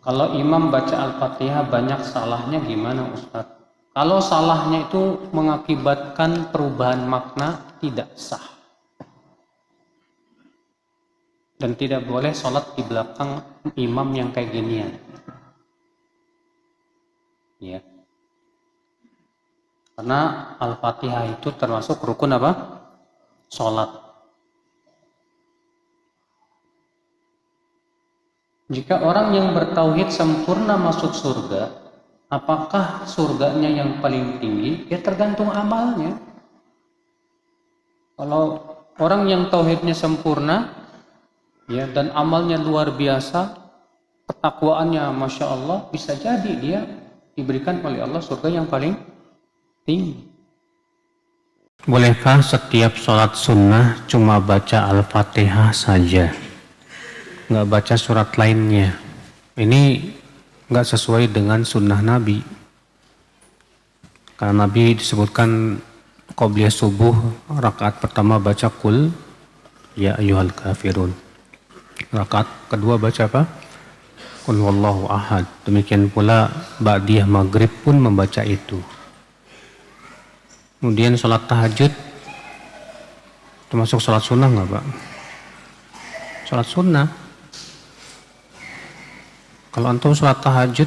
Kalau imam baca Al-Fatihah banyak salahnya gimana Ustaz? Kalau salahnya itu mengakibatkan perubahan makna, tidak sah. Dan tidak boleh sholat di belakang imam yang kayak ginian. Ya. Karena Al-Fatihah itu termasuk rukun apa? Sholat. Jika orang yang bertauhid sempurna masuk surga, apakah surganya yang paling tinggi? Ya tergantung amalnya. Kalau orang yang tauhidnya sempurna, ya dan amalnya luar biasa, ketakwaannya masya Allah, bisa jadi dia diberikan oleh Allah surga yang paling tinggi. Bolehkah setiap sholat sunnah cuma baca Al-Fatihah saja? Nggak baca surat lainnya? Ini nggak sesuai dengan sunnah Nabi. Karena Nabi disebutkan qobliyah subuh rakaat pertama baca kul ya ayyuhal kafirun. Rakaat kedua baca apa? Qul huwallahu ahad. Demikian pula ba'diyah maghrib pun membaca itu. Kemudian sholat tahajud termasuk sholat sunnah nggak Pak? Sholat sunnah. Kalau antum sholat tahajud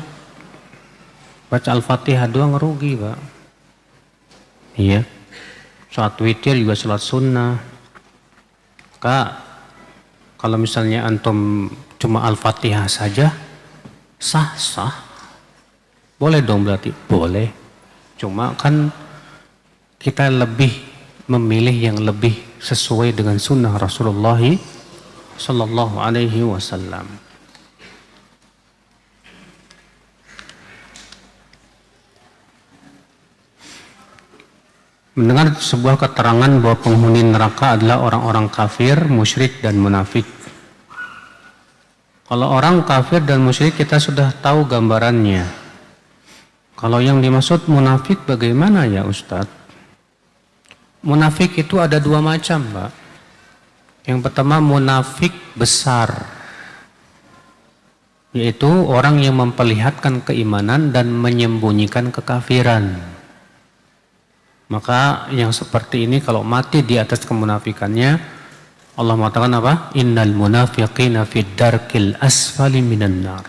baca Al-Fatihah doang rugi Pak. Iya. Sholat witir juga sholat sunnah. Kak, kalau misalnya antum cuma Al-Fatihah saja sah. Boleh dong berarti? Boleh. Cuma kan kita lebih memilih yang lebih sesuai dengan sunnah Rasulullah sallallahu alaihi wasallam. Mendengar sebuah keterangan bahwa penghuni neraka adalah orang-orang kafir, musyrik, dan munafik. Kalau orang kafir dan musyrik kita sudah tahu gambarannya. Kalau yang dimaksud munafik bagaimana ya Ustadz? Munafik itu ada dua macam, Pak. Yang pertama munafik besar, yaitu orang yang memperlihatkan keimanan dan menyembunyikan kekafiran. Maka yang seperti ini kalau mati di atas kemunafikannya, Allah mengatakan apa? Innal munafiqina fid darkil asfali minan nar.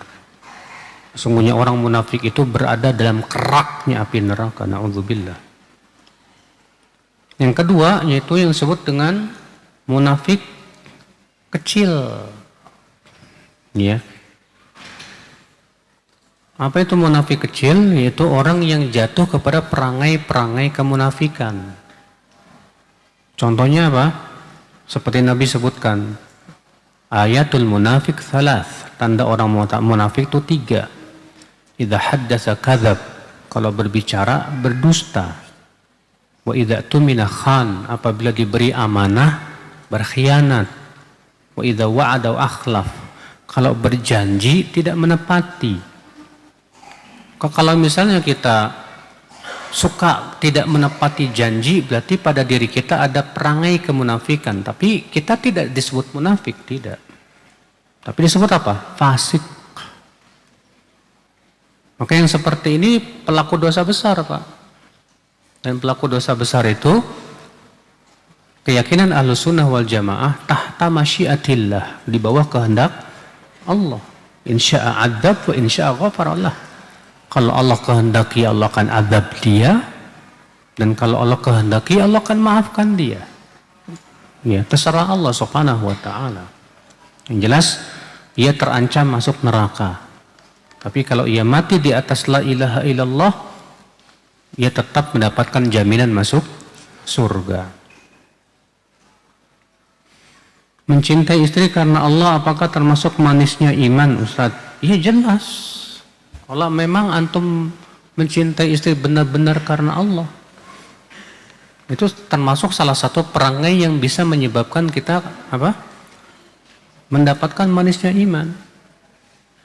Sesungguhnya orang munafik itu berada dalam keraknya api neraka. Na'udzubillah. Yang kedua yaitu yang disebut dengan munafik kecil. Ya. Apa itu munafik kecil? Yaitu orang yang jatuh kepada perangai-perangai kemunafikan. Contohnya apa? Seperti Nabi sebutkan, ayatul munafik thalath. Tanda orang munafik itu 3. Idza haddasa kadzab. Kalau berbicara berdusta. Wa idza tumina khan. Apabila diberi amanah berkhianat. Wa idza wa'ada akhlaf. Kalau berjanji tidak menepati. Kalau misalnya kita suka tidak menepati janji, berarti pada diri kita ada perangai kemunafikan. Tapi kita tidak disebut munafik, tidak. Tapi disebut apa? Fasik. Maka yang seperti ini pelaku dosa besar, Pak. Dan pelaku dosa besar itu keyakinan Ahlussunnah wal Jamaah tahta masyiatillah, di bawah kehendak Allah. Insya'a adzab wa insya'a ghafara Allah. Kalau Allah kehendaki Allah akan azab dia, dan kalau Allah kehendaki Allah akan maafkan dia. Ya, terserah Allah Subhanahu wa taala. Yang jelas ia terancam masuk neraka. Tapi kalau ia mati di atas la ilaha illallah, ia tetap mendapatkan jaminan masuk surga. Mencintai istri karena Allah apakah termasuk manisnya iman, Ustaz? Iya jelas. Kalau memang antum mencintai istri benar-benar karena Allah, itu termasuk salah satu perangai yang bisa menyebabkan kita apa? Mendapatkan manisnya iman.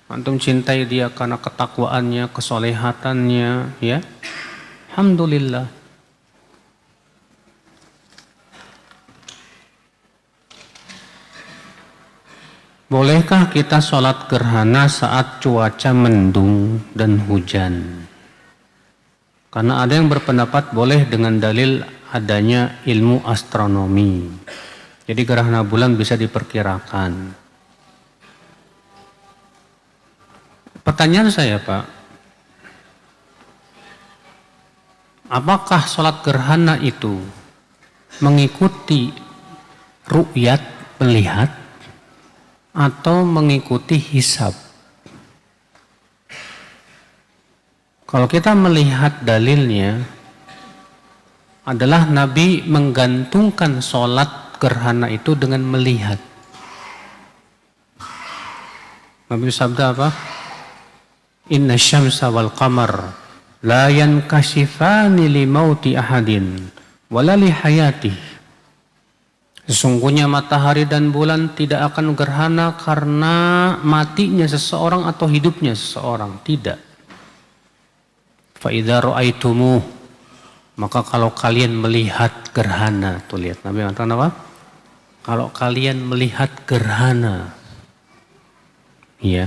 Antum cintai dia karena ketakwaannya, kesolehatannya, ya. Alhamdulillah. Bolehkah kita sholat gerhana saat cuaca mendung dan hujan? Karena ada yang berpendapat boleh dengan dalil adanya ilmu astronomi. Jadi gerhana bulan bisa diperkirakan. Pertanyaan saya, Pak, apakah sholat gerhana itu mengikuti ru'yat, melihat, atau mengikuti hisab? Kalau kita melihat dalilnya adalah Nabi menggantungkan sholat gerhana itu dengan melihat. Nabi sabda apa? Inna syamsa wal qamar la yankashifani li mauti ahadin wala li hayatihi. Sesungguhnya matahari dan bulan tidak akan gerhana karena matinya seseorang atau hidupnya seseorang. Tidak. Fa idza ra'aitumuh, maka kalau kalian melihat gerhana, tuh lihat Nabi mengatakan apa? Kalau kalian melihat gerhana, ya.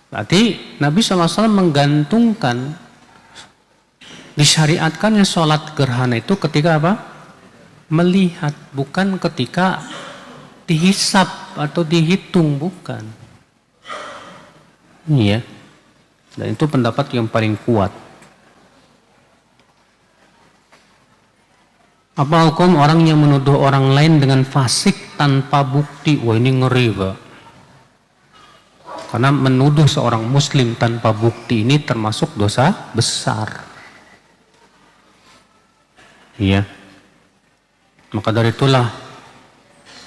Berarti Nabi SAW menggantungkan disyariatkannya sholat gerhana itu ketika apa? Melihat, bukan ketika dihisap atau dihitung, bukan. Iya. Dan itu pendapat yang paling kuat. Apa hukum orang yang menuduh orang lain dengan fasik tanpa bukti? Wah, ini ngeri, Pak. Karena menuduh seorang muslim tanpa bukti ini termasuk dosa besar. Iya. Maka dari itulah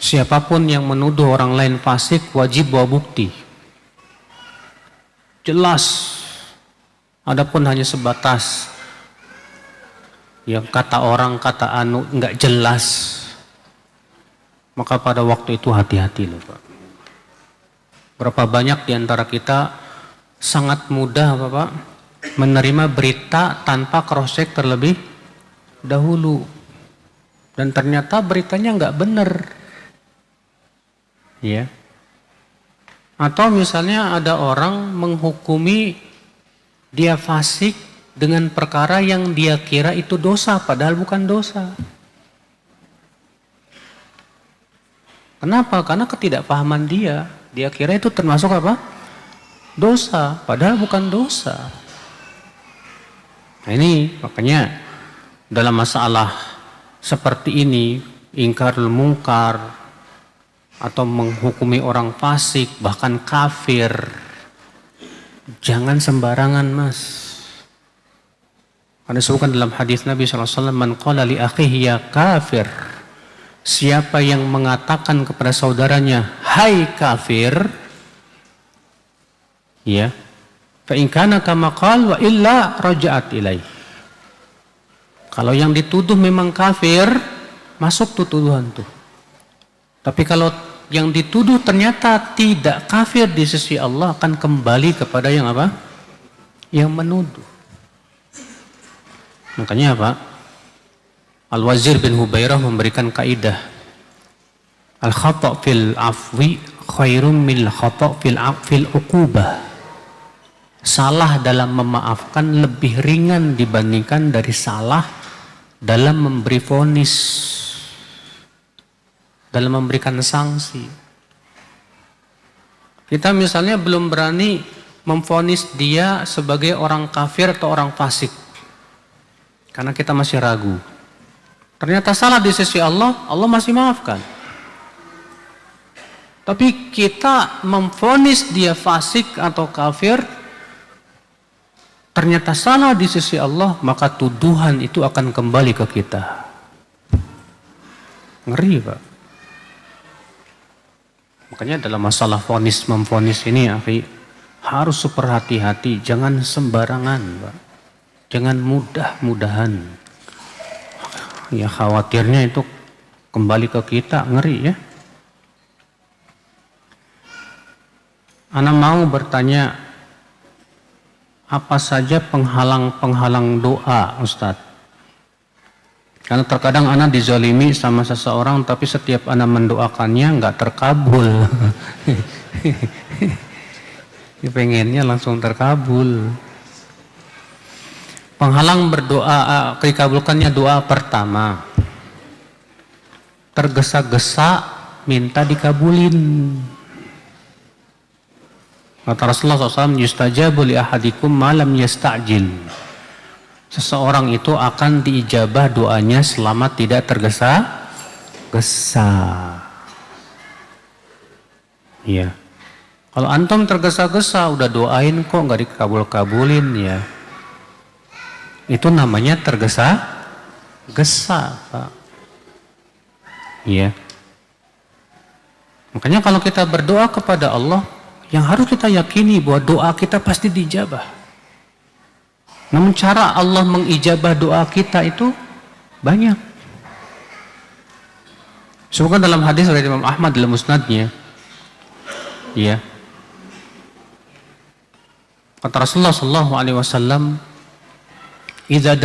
siapapun yang menuduh orang lain fasik wajib bawa bukti. Jelas. Adapun hanya sebatas yang kata orang, kata anu enggak jelas, maka pada waktu itu hati-hati loh Pak. Berapa banyak di antara kita sangat mudah Bapak menerima berita tanpa cross check terlebih dahulu, dan ternyata beritanya enggak benar, ya. Atau misalnya ada orang menghukumi dia fasik dengan perkara yang dia kira itu dosa, padahal bukan dosa. Kenapa? Karena ketidakpahaman dia. Dia kira itu termasuk apa? Dosa, padahal bukan dosa. Nah ini makanya dalam masalah seperti ini, ingkarul mungkar atau menghukumi orang fasik, bahkan kafir, jangan sembarangan Mas. Ada disebutkan dalam hadis Nabi SAW, man qala li akhihi ya kafir, siapa yang mengatakan kepada saudaranya hai kafir, ya, fa in kana kama qala wa illa raja'at ilaih. Kalau yang dituduh memang kafir, masuk tuh tuduhan tuh. Tapi kalau yang dituduh ternyata tidak kafir di sisi Allah, akan kembali kepada yang apa? Yang menuduh. Makanya apa? Al-Wazir bin Hubairah memberikan kaidah, al-khata' fil afwi khairum min khata' fil uqubah. Salah dalam memaafkan lebih ringan dibandingkan dari salah dalam memberi vonis, dalam memberikan sanksi. Kita misalnya belum berani memvonis dia sebagai orang kafir atau orang fasik, karena kita masih ragu. Ternyata salah di sisi Allah, Allah masih maafkan. Tapi kita memvonis dia fasik atau kafir, ternyata salah di sisi Allah, maka tuduhan itu akan kembali ke kita. Ngeri Pak. Makanya dalam masalah vonis memvonis ini, akhi, harus super hati-hati, jangan sembarangan, Pak. Jangan mudah-mudahan. Ya khawatirnya itu kembali ke kita, ngeri ya. Ana mau bertanya, apa saja penghalang-penghalang doa, Ustadz? Karena terkadang ana dizalimi sama seseorang, tapi setiap ana mendoakannya nggak terkabul. Pengennya langsung terkabul. Penghalang berdoa, dikabulkannya doa pertama, tergesa-gesa minta dikabulin. Kata Rasulullah SAW, yustajabu li ahadikum malam yasta'jil. Seseorang itu akan diijabah doanya selama tidak tergesa-gesa. Iya. Kalau antum tergesa-gesa udah doain kok nggak dikabul-kabulin, ya. Itu namanya tergesa-gesa, Pak. Iya. Makanya kalau kita berdoa kepada Allah, yang harus kita yakini bahwa doa kita pasti dijabah. Namun cara Allah mengijabah doa kita itu banyak. Sebutkan dalam hadis dari Imam Ahmad dalam musnadnya. Ya. Kata Rasulullah SAW, "Idza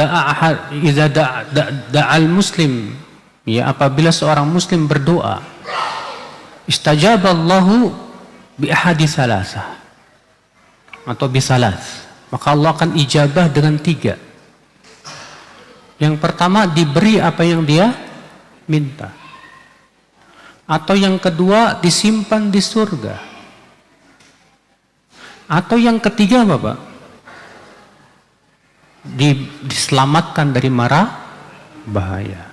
da'al muslim", ya, apabila seorang muslim berdoa, istajaballahu bi ahadi salasah atau bi salas, maka Allah akan ijabah dengan 3. Yang pertama, diberi apa yang dia minta. Atau yang kedua, disimpan di surga. Atau yang ketiga, Bapak, diselamatkan dari mara bahaya.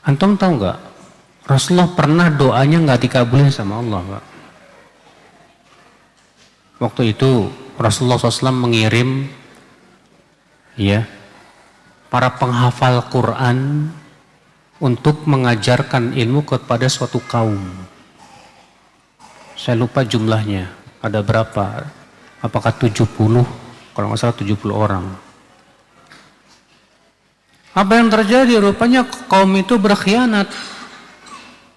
Antum tahu nggak? Rasulullah pernah doanya nggak dikabulin sama Allah, Pak. Waktu itu Rasulullah SAW mengirim, ya, para penghafal Quran untuk mengajarkan ilmu kepada suatu kaum. Saya lupa jumlahnya, ada berapa? Apakah 70? Kalau nggak salah 70 orang. Apa yang terjadi? Rupanya kaum itu berkhianat.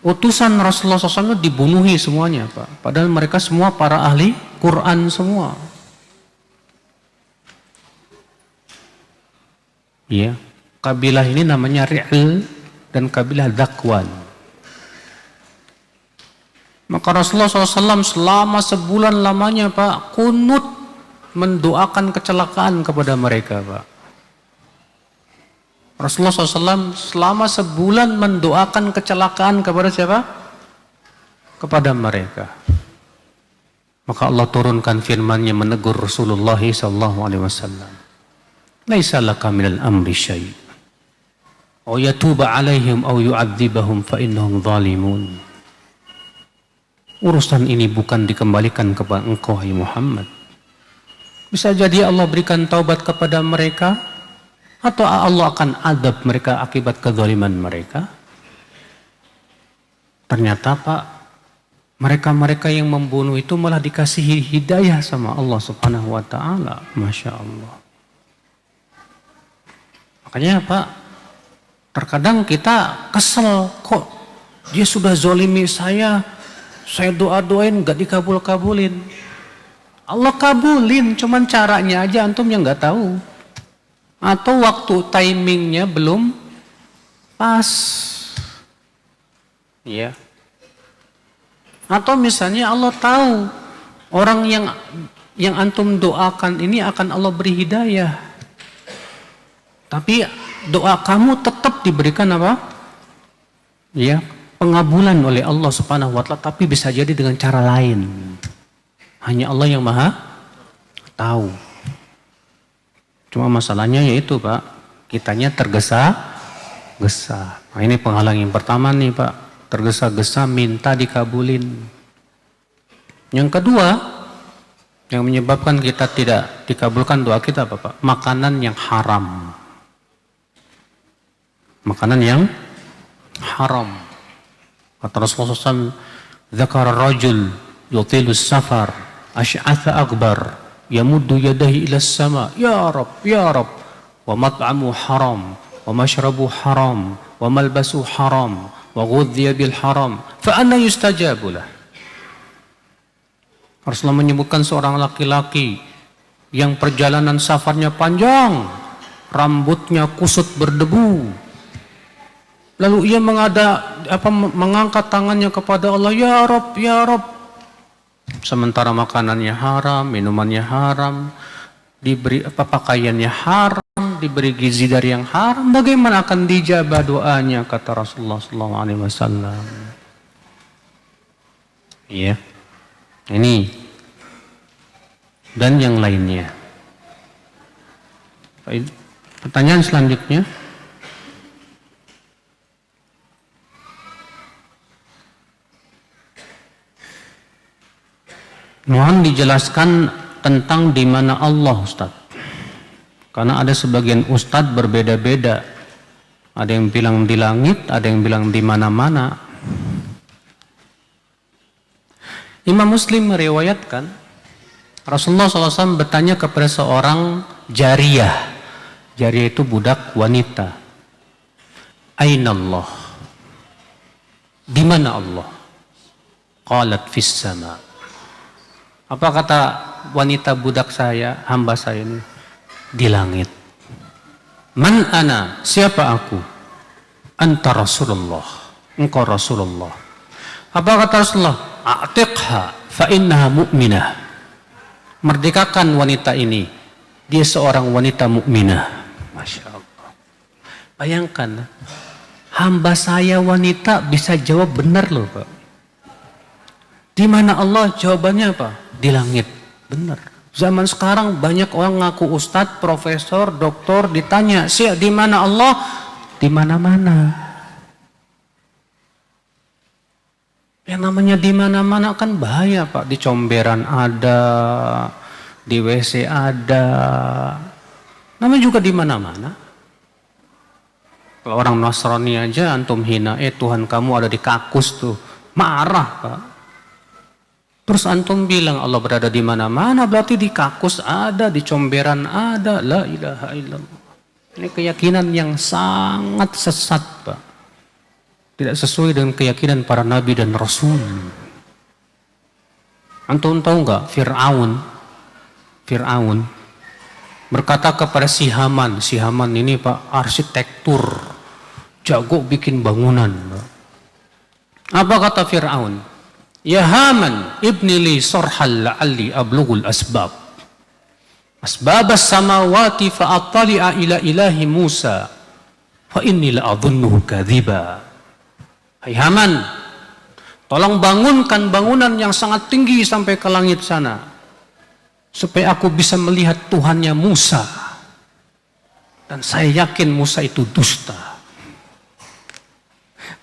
Utusan Rasulullah SAW dibunuhi semuanya, Pak. Padahal mereka semua para ahli Quran semua. Ya, kabilah ini namanya Ri'l dan kabilah Dzakwan. Maka Rasulullah SAW selama sebulan lamanya, Pak, kunut mendoakan kecelakaan kepada mereka, Pak. Rasulullah SAW selama sebulan mendoakan kecelakaan kepada siapa? Kepada mereka. Maka Allah turunkan firman-Nya menegur Rasulullah SAW. Laisa laka minal amri syai'. Aw yatuba 'alaihim aw yu'adzibahum fa innahum zalimun. Urusan ini bukan dikembalikan kepada engkau, hai Muhammad. Bisa jadi Allah berikan taubat kepada mereka, atau Allah akan adab mereka akibat kezaliman mereka. Ternyata, Pak, mereka-mereka yang membunuh itu malah dikasih hidayah sama Allah Subhanahu wa ta'ala. Masya Allah. Makanya, Pak, terkadang kita kesel, kok dia sudah zolimi saya doa-doain gak dikabul-kabulin. Allah kabulin, cuman caranya aja antum yang gak tahu. Atau waktu timingnya belum pas. Ya. Atau misalnya Allah tahu orang yang antum doakan ini akan Allah beri hidayah. Tapi doa kamu tetap diberikan apa? Ya, pengabulan oleh Allah Subhanahu wa ta'ala, tapi bisa jadi dengan cara lain. Hanya Allah yang Maha tahu. Cuma masalahnya yaitu, Pak, kitanya tergesa-gesa. Nah, ini penghalang yang pertama nih, Pak. Tergesa-gesa minta dikabulin. Yang kedua, yang menyebabkan kita tidak dikabulkan doa kita apa, Pak? Makanan yang haram. Makanan yang haram. Kata Rasulullah SAW, "Dzakara rajul yutilus safar, asy'atha akbar, yamuddu yadahi ila sama, ya Rab, wa mat'amu haram, wa mashrabu haram, wa malbasu haram, wa ghudhiya bil haram, fa anna yustajabu lah." Rasulullah menyebutkan seorang laki-laki yang perjalanan safarnya panjang, rambutnya kusut berdebu. Lalu ia mengangkat tangannya kepada Allah, ya Rob, ya Rob. Sementara makanannya haram, minumannya haram, diberi pakaiannya haram, diberi gizi dari yang haram. Bagaimana akan dijabah doanya, kata Rasulullah SAW. Iya, ini dan yang lainnya. Pertanyaan selanjutnya. Mohon dijelaskan tentang di mana Allah, Ustaz. Karena ada sebagian Ustaz berbeda-beda. Ada yang bilang di langit, ada yang bilang di mana-mana. Imam Muslim meriwayatkan Rasulullah SAW bertanya kepada seorang jariyah. Jariyah itu budak wanita. Aina Allah? Di mana Allah? Qalat fis sama. Apa kata wanita budak saya, hamba saya ini? Di langit. Man ana? Siapa aku? Anta Rasulullah. Engkau Rasulullah. Apa kata Rasulullah? A'tiqha fa innaha mu'minah. Merdekakan wanita ini. Dia seorang wanita mukminah. Masya Allah. Bayangkan, hamba saya wanita bisa jawab benar loh, Pak. Di mana Allah? Jawabannya apa? Di langit. Benar. Zaman sekarang banyak orang ngaku ustadz, profesor, doktor, ditanya, "Siap di mana Allah?" Di mana-mana. Yang namanya di mana-mana kan bahaya, Pak. Di comberan ada, di WC ada. Namanya juga di mana-mana. Kalau orang Nasrani aja antum hina, Tuhan kamu ada di kakus tuh, marah Pak. Terus antum bilang Allah berada di mana-mana, berarti di kakus ada, di comberan ada. La ilaha illallah. Ini keyakinan yang sangat sesat Pak. Tidak sesuai dengan keyakinan para nabi dan rasul. Antum tahu nggak Fir'aun berkata kepada si Haman ini Pak arsitektur, jago bikin bangunan. Apa kata Fir'aun? Ya Haman, ibni li sarhal la'alli ablughul asbab as-samawati fa'attali'a ila ilahi Musa fa inni la'adhunnuhu kadhiba. Hai Haman, tolong bangunkan bangunan yang sangat tinggi sampai ke langit sana, supaya aku bisa melihat Tuhannya Musa. Dan saya yakin Musa itu dusta.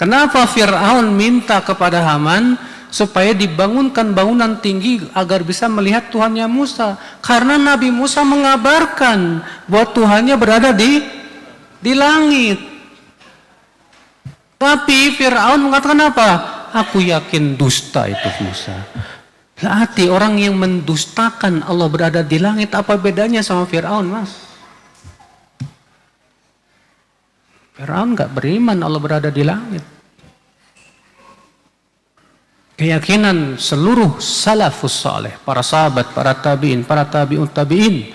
Kenapa Fir'aun minta kepada Haman supaya dibangunkan bangunan tinggi agar bisa melihat Tuhannya Musa? Karena Nabi Musa mengabarkan bahwa Tuhannya berada di langit. Tapi Fir'aun mengatakan apa? Aku yakin dusta itu Musa. Berarti orang yang mendustakan Allah berada di langit, apa bedanya sama Fir'aun, Mas? Fir'aun nggak beriman Allah berada di langit. Keyakinan seluruh salafus saleh, para sahabat, para tabi'in, para tabi'un tabi'in,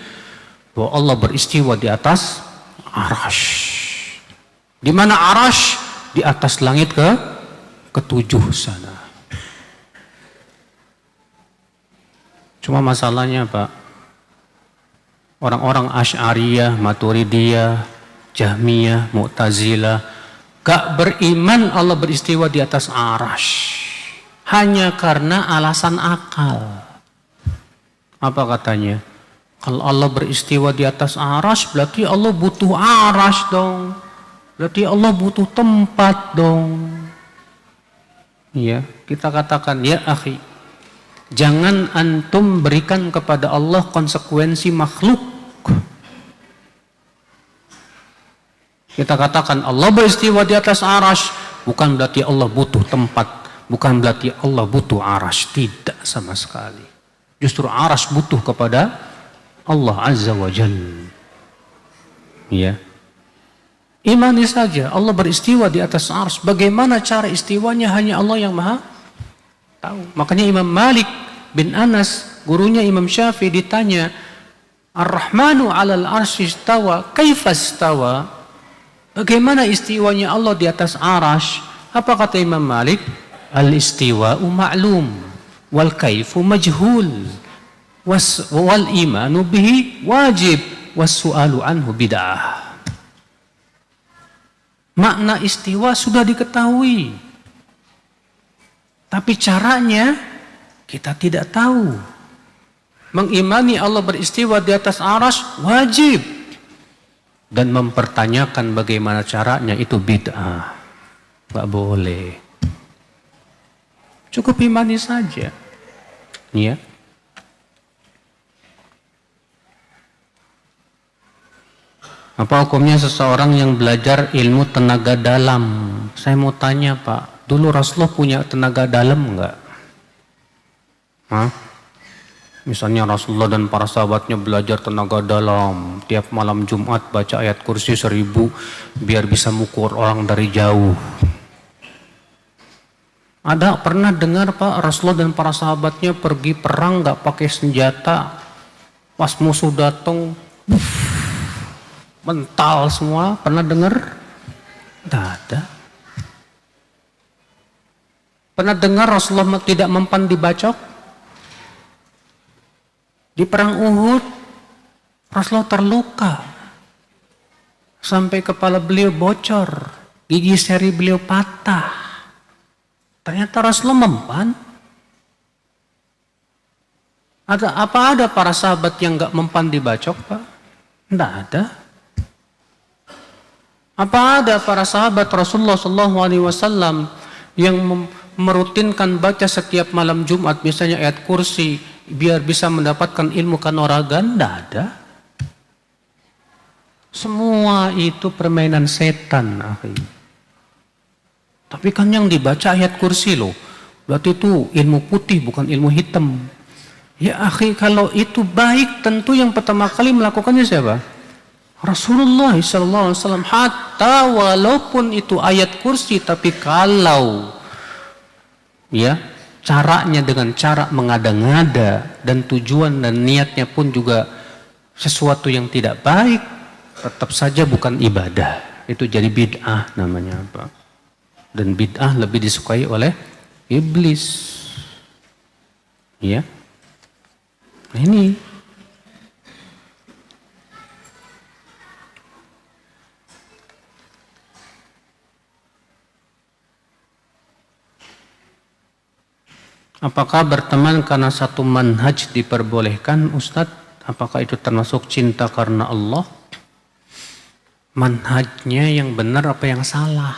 bahwa Allah beristiwa di atas arash. Di mana arash? Di atas langit ketujuh sana. Cuma masalahnya Pak, orang-orang Asy'ariyah, Maturidiyah, Jahmiyah, Mu'tazilah gak beriman Allah beristiwa di atas arash hanya karena alasan akal. Apa katanya? Kalau Allah beristiwa di atas arash berarti Allah butuh arash dong, berarti Allah butuh tempat dong. Ya, kita katakan ya akhi, jangan antum berikan kepada Allah konsekuensi makhluk. Kita katakan Allah beristiwa di atas arash, bukan berarti Allah butuh tempat, bukan berarti Allah butuh arash. Tidak sama sekali. Justru arash butuh kepada Allah Azza wa Jalla. Ya. Imani saja Allah beristiwa di atas arash. Bagaimana cara istiwanya hanya Allah yang maha tahu. Makanya Imam Malik bin Anas, gurunya Imam Syafi'i, ditanya, Ar-Rahmanu 'alal 'arsy istawa, kaifa istawa? Bagaimana istiwanya Allah di atas arash? Apa kata Imam Malik? Al-istiwa'u ma'lum wal kaifu majhul wal imanu bihi wajib was su'alu anhu bid'ah. Makna istiwa sudah diketahui, tapi caranya kita tidak tahu. Mengimani Allah beristiwa di atas arash wajib, dan mempertanyakan bagaimana caranya itu bid'ah. Nggak boleh. Cukup imani saja. Ya. Apa hukumnya seseorang yang belajar ilmu tenaga dalam? Saya mau tanya Pak, dulu Rasulullah punya tenaga dalam enggak? Hah? Misalnya Rasulullah dan para sahabatnya belajar tenaga dalam, tiap malam Jumat baca ayat kursi 1000 biar bisa mukul orang dari jauh. Ada pernah dengar Pak Rasulullah dan para sahabatnya pergi perang nggak pakai senjata, pas musuh datang mental semua? Pernah dengar? Tidak ada. Pernah dengar Rasulullah tidak mempan dibacok? Di perang Uhud Rasulullah terluka sampai kepala beliau bocor, gigi seri beliau patah. Ternyata Rasulullah mempan. Ada para sahabat yang nggak mempan dibacok Pak? Tidak ada. Apa ada para sahabat Rasulullah SAW yang merutinkan baca setiap malam Jumat misalnya ayat kursi biar bisa mendapatkan ilmu kanuragan? Tidak ada. Semua itu permainan setan, akhi. Tapi kan yang dibaca ayat kursi loh. Berarti itu ilmu putih bukan ilmu hitam. Ya akhi, kalau itu baik tentu yang pertama kali melakukannya siapa? Rasulullah SAW. Hatta walaupun itu ayat kursi, tapi kalau ya caranya dengan cara mengada-ngada dan tujuan dan niatnya pun juga sesuatu yang tidak baik, tetap saja bukan ibadah. Itu jadi bid'ah namanya apa? Dan bid'ah lebih disukai oleh iblis. Ya. Nah, ini apakah berteman karena satu manhaj diperbolehkan, Ustadz? Apakah itu termasuk cinta karena Allah? Manhajnya yang benar apa yang salah?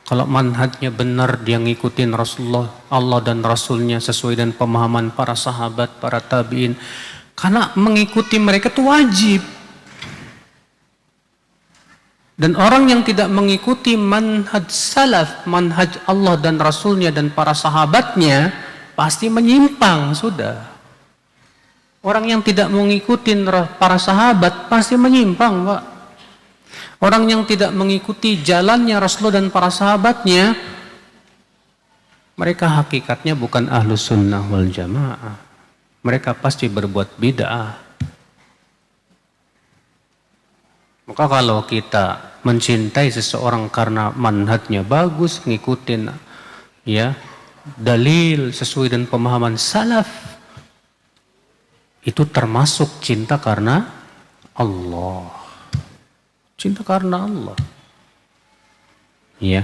Kalau manhajnya benar, dia ngikutin Rasulullah, Allah dan Rasulnya sesuai dengan pemahaman para sahabat, para tabi'in. Karena mengikuti mereka itu wajib. Dan orang yang tidak mengikuti manhaj salaf, manhaj Allah dan Rasulnya dan para sahabatnya, pasti menyimpang, sudah. Orang yang tidak mengikuti para sahabat, pasti menyimpang, Pak. Orang yang tidak mengikuti jalannya Rasulullah dan para sahabatnya, mereka hakikatnya bukan ahlus sunnah wal jamaah. Mereka pasti berbuat bid'ah. Maka kalau kita mencintai seseorang karena manhajnya bagus, ngikutin ya dalil sesuai dengan pemahaman salaf, itu termasuk cinta karena Allah. Cinta karena Allah. Ya.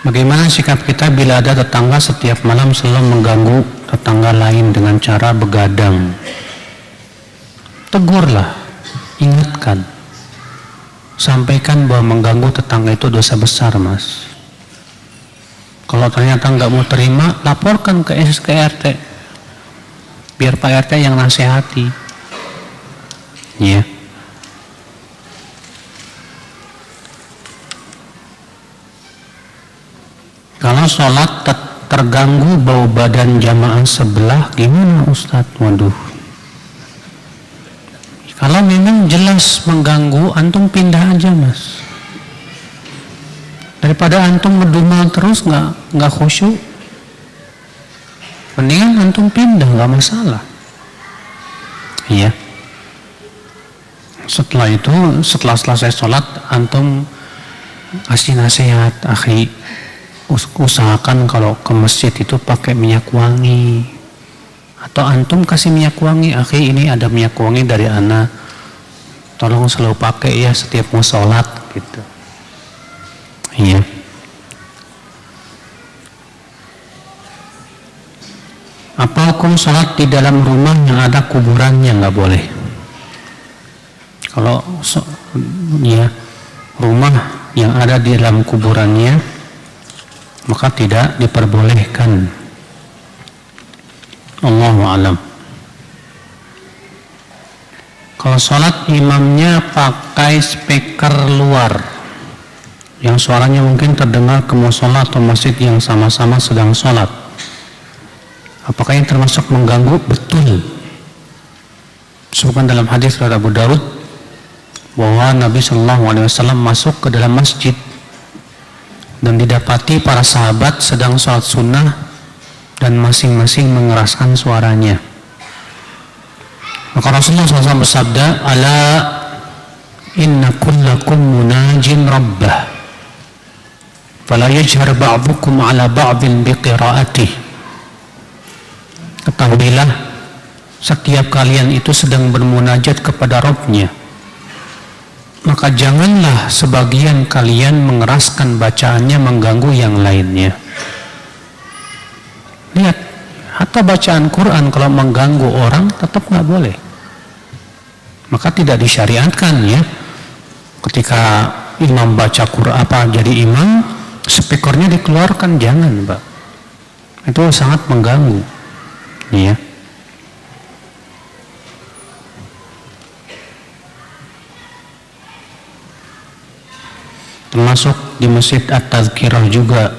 Bagaimana sikap kita bila ada tetangga setiap malam selalu mengganggu tetangga lain dengan cara begadang? Tegurlah, ingatkan. Sampaikan bahwa mengganggu tetangga itu dosa besar, Mas. Kalau ternyata nggak mau terima, laporkan ke RT. Biar Pak RT yang nasihati. Ya. Kalau sholat terganggu bau badan jamaah sebelah, gimana Ustadz? Waduh. Kalau memang jelas mengganggu, antum pindah aja, Mas. Daripada antum ngedumel terus nggak khusyuk, mendingan antum pindah, nggak masalah. Iya. Setelah itu, setelah selesai sholat, antum kasih nasihat, akhi. Usahakan kalau ke masjid itu pakai minyak wangi, atau antum kasih minyak wangi, akhi ini ada minyak wangi dari ana, tolong selalu pakai ya setiap mau sholat gitu. Iya. Apa hukum sholat di dalam rumah yang ada kuburannya? Nggak boleh. Kalau ya rumah yang ada di dalam kuburannya, maka tidak diperbolehkan. Allahu a'lam. Kalau sholat imamnya pakai speaker luar yang suaranya mungkin terdengar ke musola atau masjid yang sama-sama sedang sholat, apakah ini termasuk mengganggu? Betul. Disebutkan dalam hadis riwayat Abu Daud bahwa Nabi SAW masuk ke dalam masjid dan didapati para sahabat sedang sholat sunnah dan masing-masing mengeraskan suaranya. Maka Rasulullah SAW bersabda, ala inna kullakum munajin rabbah fala yajhar ba'dukum ala ba'din biqira'atih. Ketahuilah, setiap kalian itu sedang bermunajat kepada Rabbnya, maka janganlah sebagian kalian mengeraskan bacaannya mengganggu yang lainnya. Lihat, hatta bacaan Quran kalau mengganggu orang tetap nggak boleh. Maka tidak disyariatkan ya. Ketika imam baca Quran jadi imam, speakernya dikeluarkan, jangan, Pak. Itu sangat mengganggu. Ya. Termasuk di Masjid At-Tazkirah juga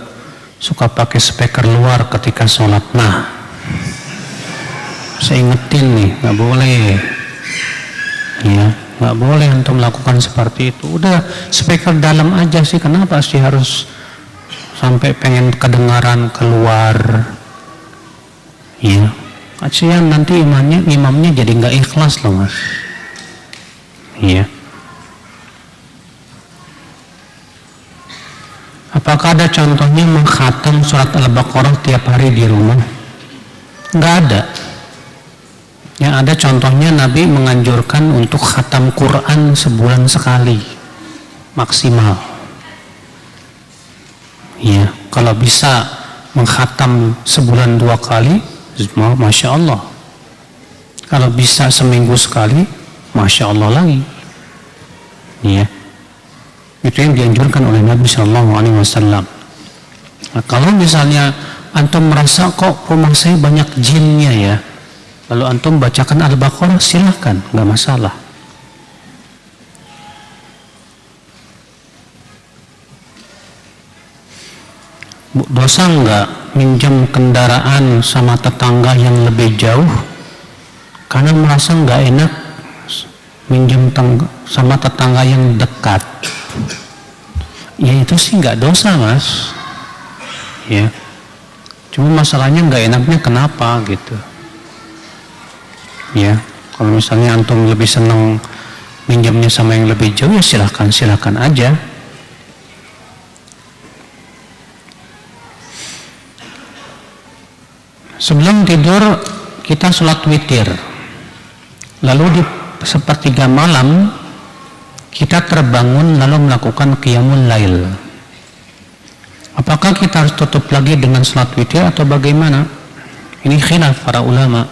suka pakai speaker luar ketika sholat. Nah, saya ingetin nih, nggak boleh. Ya, nggak boleh untuk melakukan seperti itu. Udah speaker dalam aja sih, kenapa sih harus sampai pengen kedengaran keluar? Ya, kasihan nanti imamnya jadi nggak ikhlas loh mas. Ya. Apakah ada contohnya mengkhatam surat Al-Baqarah tiap hari di rumah? Nggak ada. Yang ada contohnya Nabi menganjurkan untuk khatam Quran sebulan sekali maksimal. Ya, kalau bisa mengkhatam sebulan 2 kali, masya Allah. Kalau bisa seminggu sekali, masya Allah lagi. Ya, itu yang dianjurkan oleh Nabi Shallallahu Alaihi Wasallam. Nah, kalau misalnya antum merasa kok rumah saya banyak jinnya ya, lalu antum bacakan Al-Baqarah, silahkan, nggak masalah. Dosa nggak minjam kendaraan sama tetangga yang lebih jauh karena merasa nggak enak minjam sama tetangga yang dekat? Ya itu sih nggak dosa mas. Ya, cuma masalahnya nggak enaknya kenapa gitu. Ya, kalau misalnya antum lebih senang minjamnya sama yang lebih jauh, ya silakan aja. Sebelum tidur kita sholat witir, lalu di sepertiga malam kita terbangun lalu melakukan qiyamul lail. Apakah kita harus tutup lagi dengan sholat witir atau bagaimana? Ini khilaf para ulama.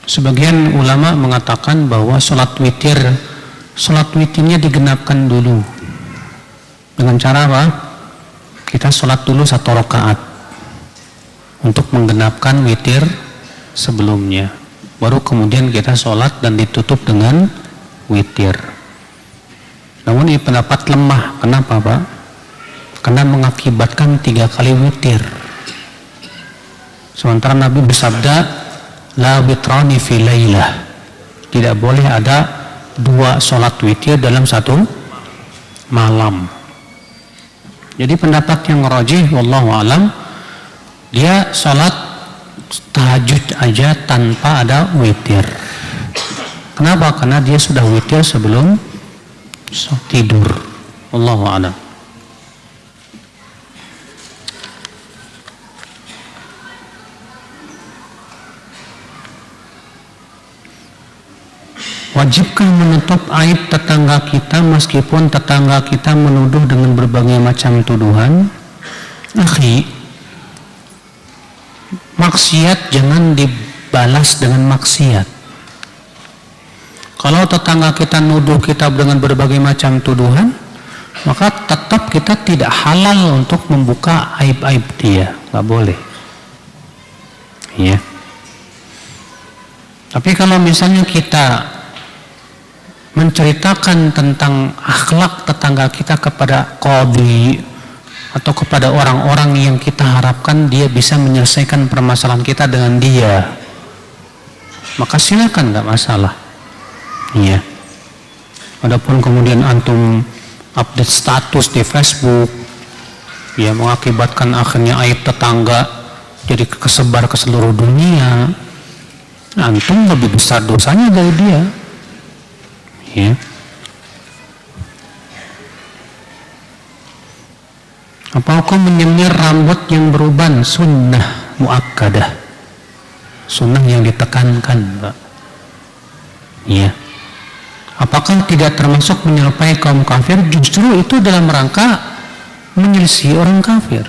Sebagian ulama mengatakan bahwa sholat witirnya digenapkan dulu. Dengan cara apa? Kita sholat dulu 1 rakaat untuk menggenapkan witir sebelumnya. Baru kemudian kita sholat dan ditutup dengan witir. Namun ini pendapat lemah. Kenapa Pak? Karena mengakibatkan 3 kali witir. Sementara Nabi bersabda, la witrani fi lailah. Tidak boleh ada 2 sholat witir dalam 1 malam. Jadi pendapat yang rajih wallahu alam, dia sholat tahajud aja tanpa ada witir. Kenapa? Karena dia sudah witir sebelum tidur. Wallahu a'lam. Wajibkah menutup aib tetangga kita meskipun tetangga kita menuduh dengan berbagai macam tuduhan? Akhi, maksiat jangan dibalas dengan maksiat. Kalau tetangga kita nuduh kita dengan berbagai macam tuduhan, maka tetap kita tidak halal untuk membuka aib-aib dia, nggak boleh. Ya. Tapi kalau misalnya kita menceritakan tentang akhlak tetangga kita kepada qadhi atau kepada orang-orang yang kita harapkan dia bisa menyelesaikan permasalahan kita dengan dia, maka silakan, nggak masalah. Iya. Adapun kemudian antum update status di Facebook, ya mengakibatkan akhirnya aib tetangga jadi kesebar ke seluruh dunia, antum lebih besar dosanya dari dia. Ya. Apa hukum menyemir rambut yang beruban? Sunnah muakkadah, sunnah yang ditekankan, Pak. Ya. Apakah tidak termasuk menyerupai kaum kafir? Justru itu dalam rangka menyelisih orang kafir.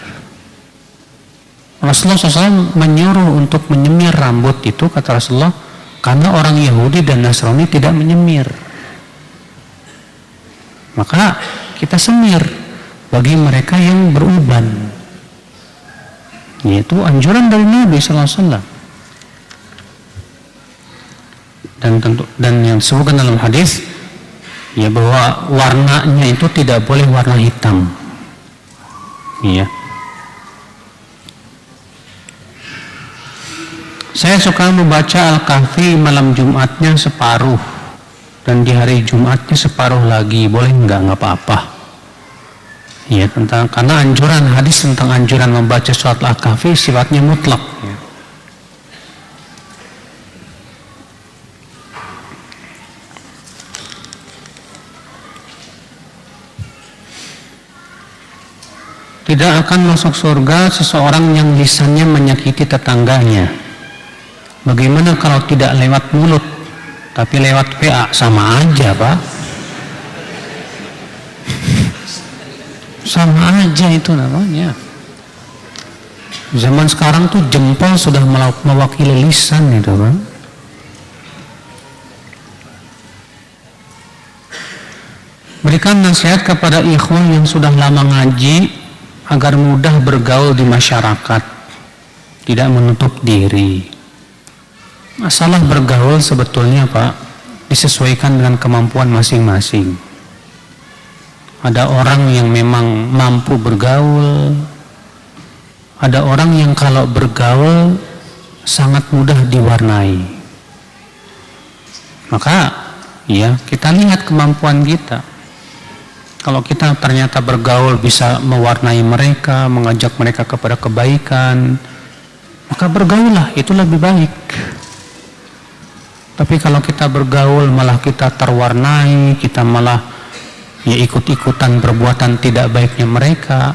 Rasulullah SAW menyuruh untuk menyemir rambut itu, kata Rasulullah, karena orang Yahudi dan Nasrani tidak menyemir. Maka kita semir bagi mereka yang beruban. Yaitu anjuran dari Nabi SAW. Dan yang disebutkan dalam hadis, Ya, bahwa warnanya itu tidak boleh warna hitam. Iya. Saya suka membaca Al-Kahfi malam Jumatnya separuh dan di hari Jumatnya separuh lagi. Boleh nggak apa-apa. Ya, karena anjuran hadis tentang anjuran membaca surat Al-Kahfi sifatnya mutlak. Ya. Tidak akan masuk surga seseorang yang lisannya menyakiti tetangganya. Bagaimana kalau tidak lewat mulut, tapi lewat PA? Sama aja, Pak. Sama aja itu namanya. Zaman sekarang tuh jempol sudah mewakili lisan itu, Pak. Berikan nasihat kepada ikhwan yang sudah lama ngaji agar mudah bergaul di masyarakat, tidak menutup diri. Masalah bergaul sebetulnya, Pak, disesuaikan dengan kemampuan masing-masing. Ada orang yang memang mampu bergaul, ada orang yang kalau bergaul sangat mudah diwarnai. Maka ya kita lihat kemampuan kita. Kalau kita ternyata bergaul bisa mewarnai mereka, mengajak mereka kepada kebaikan, maka bergaullah, itu lebih baik. Tapi kalau kita bergaul malah kita terwarnai, kita malah ya ikut-ikutan perbuatan tidak baiknya mereka,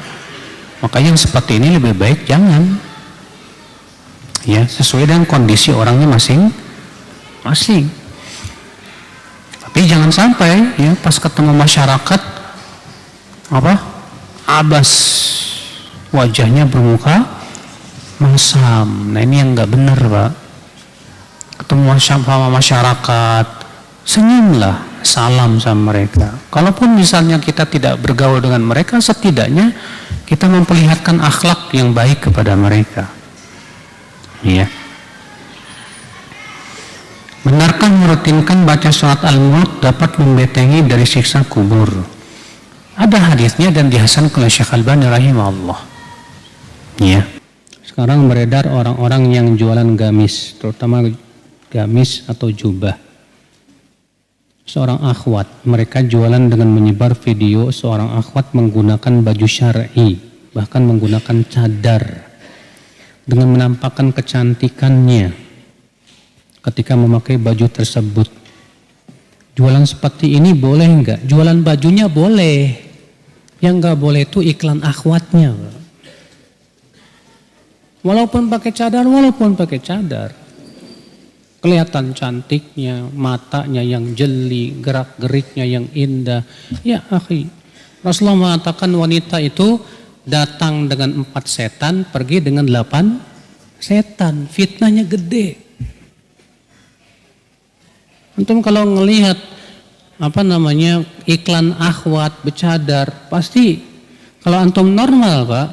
maka yang seperti ini lebih baik jangan. Ya, sesuai dengan kondisi orangnya masing-masing. Tapi jangan sampai ya pas ketemu masyarakat abas, wajahnya bermuka masam. Nah ini yang nggak benar, Pak. Ketemu sama masyarakat, senyumlah, salam sama mereka. Kalaupun misalnya kita tidak bergaul dengan mereka, setidaknya kita memperlihatkan akhlak yang baik kepada mereka. Iya. Benarkah merutinkan baca surat Al-Mulk dapat membentengi dari siksa kubur? Ada hadisnya dan dihasankan oleh Syekh Albani rahimahullah. Ya. Sekarang beredar orang-orang yang jualan gamis, terutama gamis atau jubah. Seorang akhwat, mereka jualan dengan menyebar video seorang akhwat menggunakan baju syar'i, bahkan menggunakan cadar, dengan menampakkan kecantikannya ketika memakai baju tersebut. Jualan seperti ini boleh enggak? Jualan bajunya boleh. Yang enggak boleh itu iklan akhwatnya. Walaupun pakai cadar. Kelihatan cantiknya, matanya yang jeli, gerak-geriknya yang indah. Ya akhi, Rasulullah mengatakan wanita itu datang dengan 4 setan, pergi dengan 8 setan. Fitnahnya gede. Antum kalau ngelihat iklan akhwat bercadar, pasti kalau antum normal, Pak,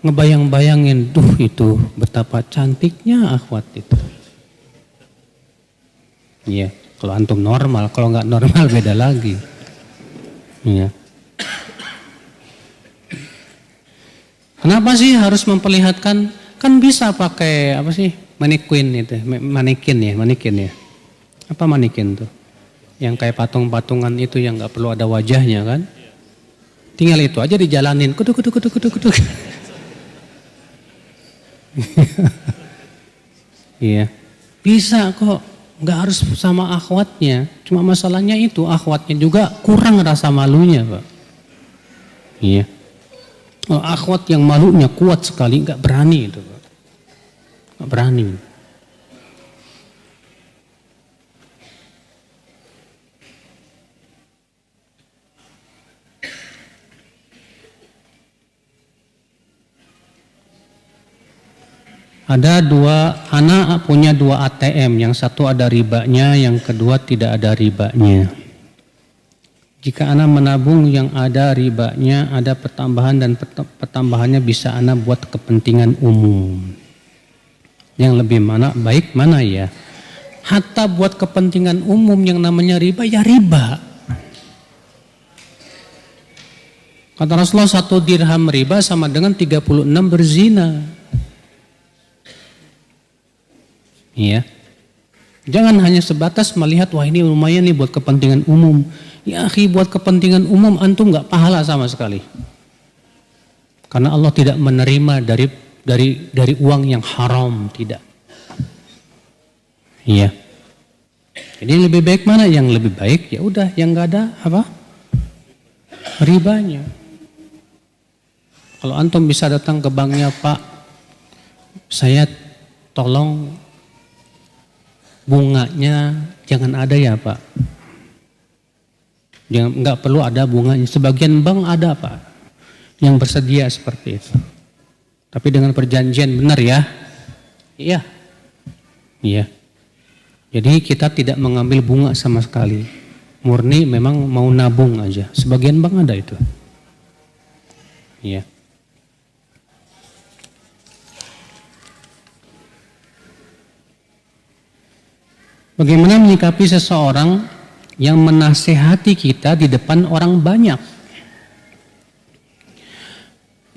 ngebayang-bayangin, itu betapa cantiknya akhwat itu. Iya, kalau antum normal, kalau nggak normal beda lagi. Iya. Kenapa sih harus memperlihatkan? Kan bisa pakai manekin itu, manekin ya. Apa manekin tuh? Yang kayak patung-patungan itu yang nggak perlu ada wajahnya kan? Tinggal itu aja dijalanin, kutuk. Iya, bisa kok, nggak harus sama akhwatnya. Cuma masalahnya itu akhwatnya juga kurang rasa malunya, Pak. Iya. Oh, akhwat yang malunya kuat sekali, nggak berani itu, Pak. Nggak berani. Ada anak punya 2 ATM, yang satu ada ribanya, yang kedua tidak ada ribanya. Jika anak menabung yang ada ribanya, ada pertambahan dan pertambahannya bisa anak buat kepentingan umum. Yang lebih baik mana ya? Hatta buat kepentingan umum yang namanya riba, ya riba. Kata Rasulullah 1 dirham riba sama dengan 36 berzina. Iya. Jangan hanya sebatas melihat wah ini lumayan nih buat kepentingan umum. Ya akhi, buat kepentingan umum antum nggak pahala sama sekali. Karena Allah tidak menerima dari uang yang haram, tidak. Iya. Jadi lebih baik mana? Yang lebih baik ya udah yang nggak ada apa? Ribanya. Kalau antum bisa datang ke banknya, Pak, saya tolong bunganya jangan ada ya Pak. Jangan, nggak perlu ada bunganya. Sebagian bank ada Pak yang bersedia seperti itu. Tapi dengan perjanjian benar ya. Iya. Iya. Jadi kita tidak mengambil bunga sama sekali. Murni memang mau nabung aja. Sebagian bank ada itu. Iya. Bagaimana menyikapi seseorang yang menasehati kita di depan orang banyak?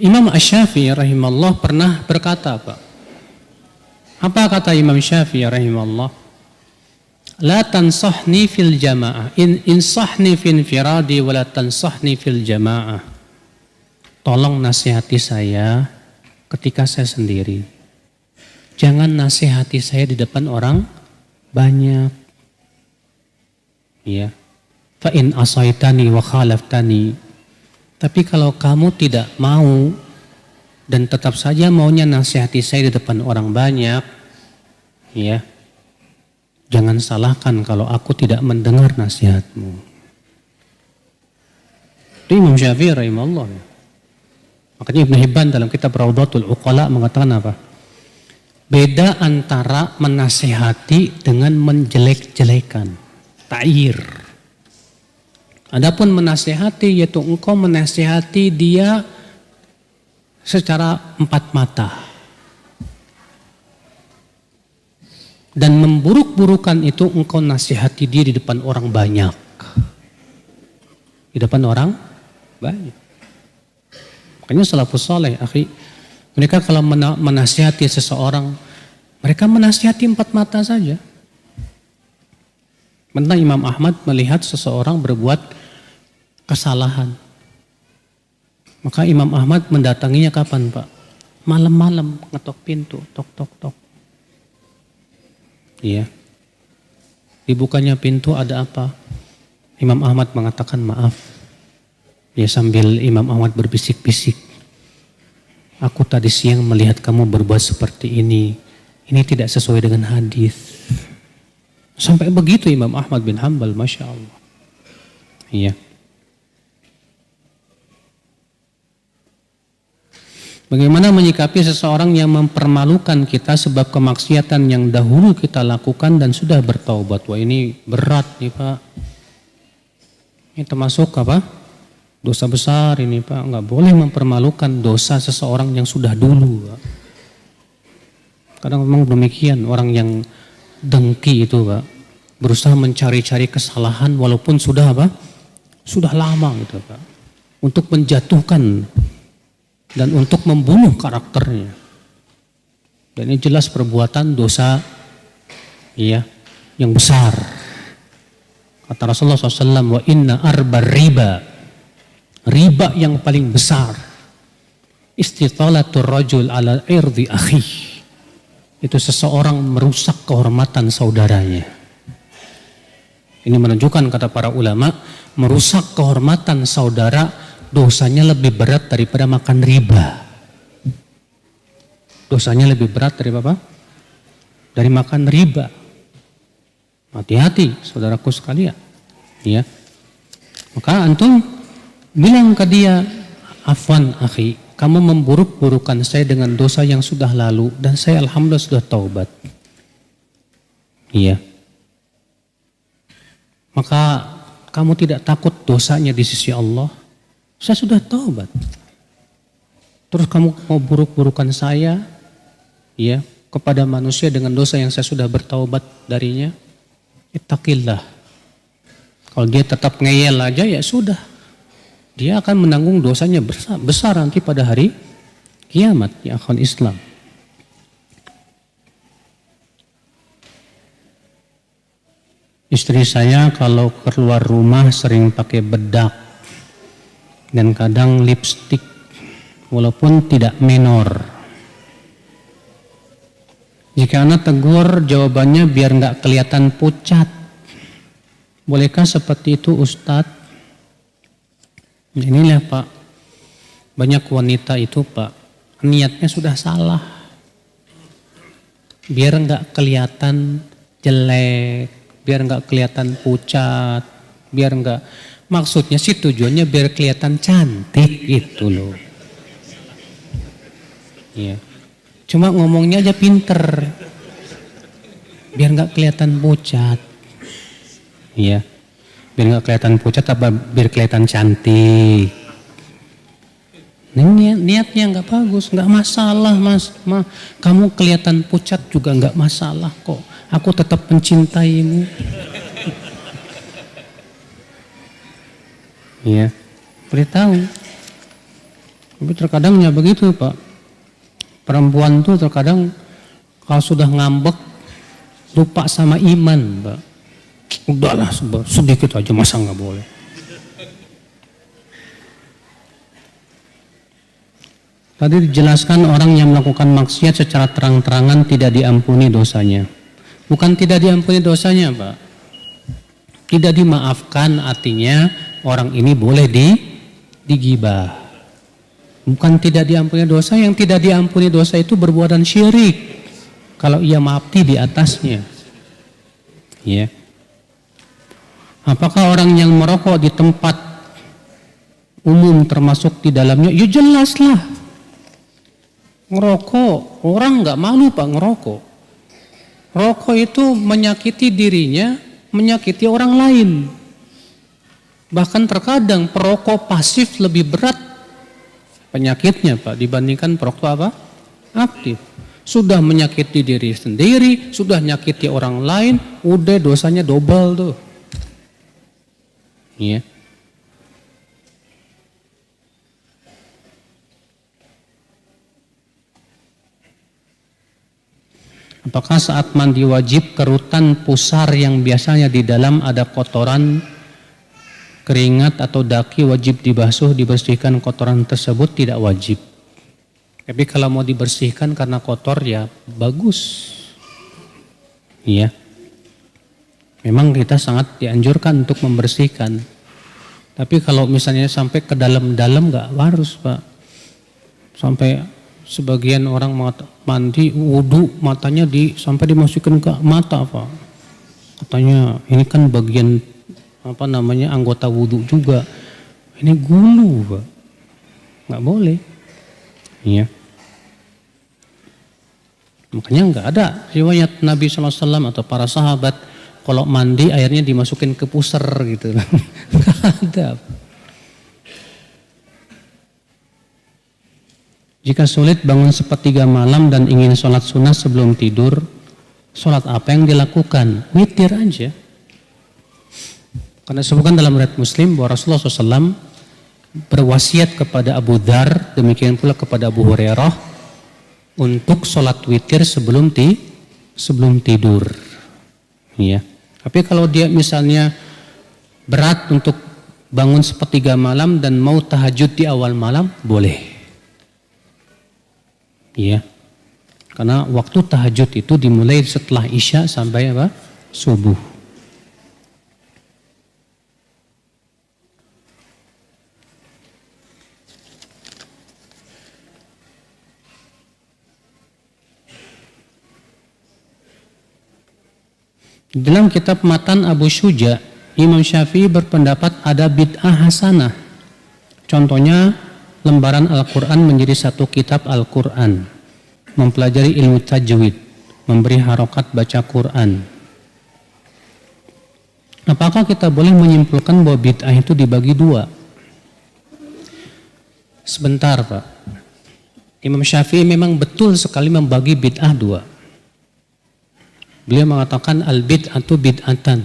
Imam Asy-Syafi'i rahimahullah pernah berkata, Pak. Apa kata Imam Syafi'i rahimahullah? La tansahni fil jamaah, insahni fil infiradi wa la tansahni fil jamaah. Tolong nasihati saya ketika saya sendiri. Jangan nasihati saya di depan orang banyak. Ya. Fa in asaitani wa khalaftani. Tapi kalau kamu tidak mau dan tetap saja maunya nasihati saya di depan orang banyak, ya. Jangan salahkan kalau aku tidak mendengar nasihatmu. Itu Imam Syafi'i rahimahullah. Makanya Ibnu Hibban dalam kitab Raudhatul Uqala mengatakan apa? Beda antara menasihati dengan menjelek-jelekan. Ta'yir. Adapun menasihati yaitu engkau menasihati dia secara empat mata. Dan memburuk-burukan itu engkau nasihati dia di depan orang banyak. Di depan orang banyak. Makanya salafus saleh, akhi, mereka kalau menasihati seseorang, mereka menasihati empat mata saja. Pernah Imam Ahmad melihat seseorang berbuat kesalahan. Maka Imam Ahmad mendatanginya kapan, Pak? Malam-malam ngetok pintu, tok tok tok. Iya. Dibukanya pintu, ada apa? Imam Ahmad mengatakan maaf. Ya, sambil Imam Ahmad berbisik-bisik. Aku tadi siang melihat kamu berbuat seperti ini. Ini tidak sesuai dengan hadis. Sampai begitu Imam Ahmad bin Hanbal, Masya Allah. Iya. Bagaimana menyikapi seseorang yang mempermalukan kita sebab kemaksiatan yang dahulu kita lakukan dan sudah bertaubat? Wah, ini berat nih Pak. Ini termasuk apa? Dosa besar ini Pak. Nggak boleh mempermalukan dosa seseorang yang sudah dulu Pak. Kadang memang demikian orang yang dengki itu Pak. Berusaha mencari-cari kesalahan walaupun sudah apa? Sudah lama gitu Pak. Untuk menjatuhkan dan untuk membunuh karakternya. Dan ini jelas perbuatan dosa ya, yang besar. Kata Rasulullah SAW, wa inna arbar riba. Riba yang paling besar. Istitalatul rajul ala irdi akhi. Itu seseorang merusak kehormatan saudaranya. Ini menunjukkan kata para ulama, merusak kehormatan saudara dosanya lebih berat daripada makan riba. Dosanya lebih berat dari apa? Dari makan riba. Hati-hati saudaraku sekalian. Ya. Maka antum bilang ke dia, afwan akhi, kamu memburuk-burukan saya dengan dosa yang sudah lalu dan saya alhamdulillah sudah taubat. Iya. Maka kamu tidak takut dosanya di sisi Allah? Saya sudah taubat. Terus kamu mau buruk-burukan saya ya kepada manusia dengan dosa yang saya sudah bertaubat darinya? Ittaqillah. Kalau dia tetap ngeyel aja ya sudah. dia akan menanggung dosanya besar nanti pada hari kiamat, ya akhwan Islam. Istri saya kalau keluar rumah sering pakai bedak dan kadang lipstik walaupun tidak menor. Jika anak tegur, jawabannya biar nggak kelihatan pucat. Bolehkah seperti itu, Ustadz? Inilah Pak, banyak wanita itu Pak, niatnya sudah salah. Biar nggak kelihatan jelek, biar nggak kelihatan pucat, biar nggak, maksudnya sih tujuannya biar kelihatan cantik gitu loh. Iya. Cuma ngomongnya aja pinter, biar nggak kelihatan pucat. Iya, biar nggak kelihatan pucat, apa biar kelihatan cantik. Ini niatnya nggak bagus, nggak masalah mas. Kamu kelihatan pucat juga nggak masalah kok. Aku tetap mencintaimu. Iya, beritahu. Tapi terkadangnya begitu Pak. Perempuan tuh terkadang kalau sudah ngambek lupa sama iman, Mbak. Udahlah sedikit aja, masa nggak boleh. Tadi dijelaskan orang yang melakukan maksiat secara terang-terangan tidak diampuni dosanya. Bukan tidak diampuni dosanya, Pak. Tidak dimaafkan, artinya orang ini boleh digibah. Bukan tidak diampuni dosa, yang tidak diampuni dosa itu berbuatan syirik. Kalau ia mengabdi di atasnya. Ya. Apakah orang yang merokok di tempat umum termasuk di dalamnya? Ya jelaslah. Ngerokok, orang nggak malu Pak ngerokok. Rokok itu menyakiti dirinya, menyakiti orang lain. Bahkan terkadang perokok pasif lebih berat penyakitnya Pak dibandingkan perokok apa? Aktif. Sudah menyakiti diri sendiri, sudah menyakiti orang lain, udah dosanya double tuh. Iya. Apakah saat mandi wajib kerutan pusar yang biasanya di dalam ada kotoran, keringat atau daki wajib dibasuh, dibersihkan kotoran tersebut? Tidak wajib. Tapi kalau mau dibersihkan karena kotor ya bagus. Iya. Memang kita sangat dianjurkan untuk membersihkan. Tapi kalau misalnya sampai ke dalam-dalam nggak harus Pak. Sampai sebagian orang mandi wudu matanya sampai dimasukkan ke mata Pak. Katanya ini kan bagian anggota wudu juga. Ini gulu Pak. Nggak boleh. Iya. Makanya nggak ada riwayat Nabi SAW atau para sahabat kalau mandi airnya dimasukin ke pusar gitu. Nggak ada. Jika sulit bangun sepertiga malam dan ingin sholat sunnah sebelum tidur, sholat apa yang dilakukan? Witir aja. Karena disebutkan dalam riwayat Muslim bahwa Rasulullah SAW berwasiat kepada Abu Dzar, demikian pula kepada Abu Hurairah untuk sholat witir sebelum tidur. Ya. Tapi kalau dia misalnya berat untuk bangun sepertiga malam dan mau tahajud di awal malam, boleh. Ya. Karena waktu tahajud itu dimulai setelah Isya sampai subuh. Dalam kitab Matan Abu Syuja, Imam Syafi'i berpendapat ada bid'ah hasanah. Contohnya, lembaran Al-Quran menjadi satu kitab Al-Quran, mempelajari ilmu tajwid, memberi harokat baca Quran. Apakah kita boleh menyimpulkan bahwa bid'ah itu dibagi dua? Sebentar Pak. Imam Syafi'i memang betul sekali membagi bid'ah dua. Beliau mengatakan al-bid'atu bid'atan.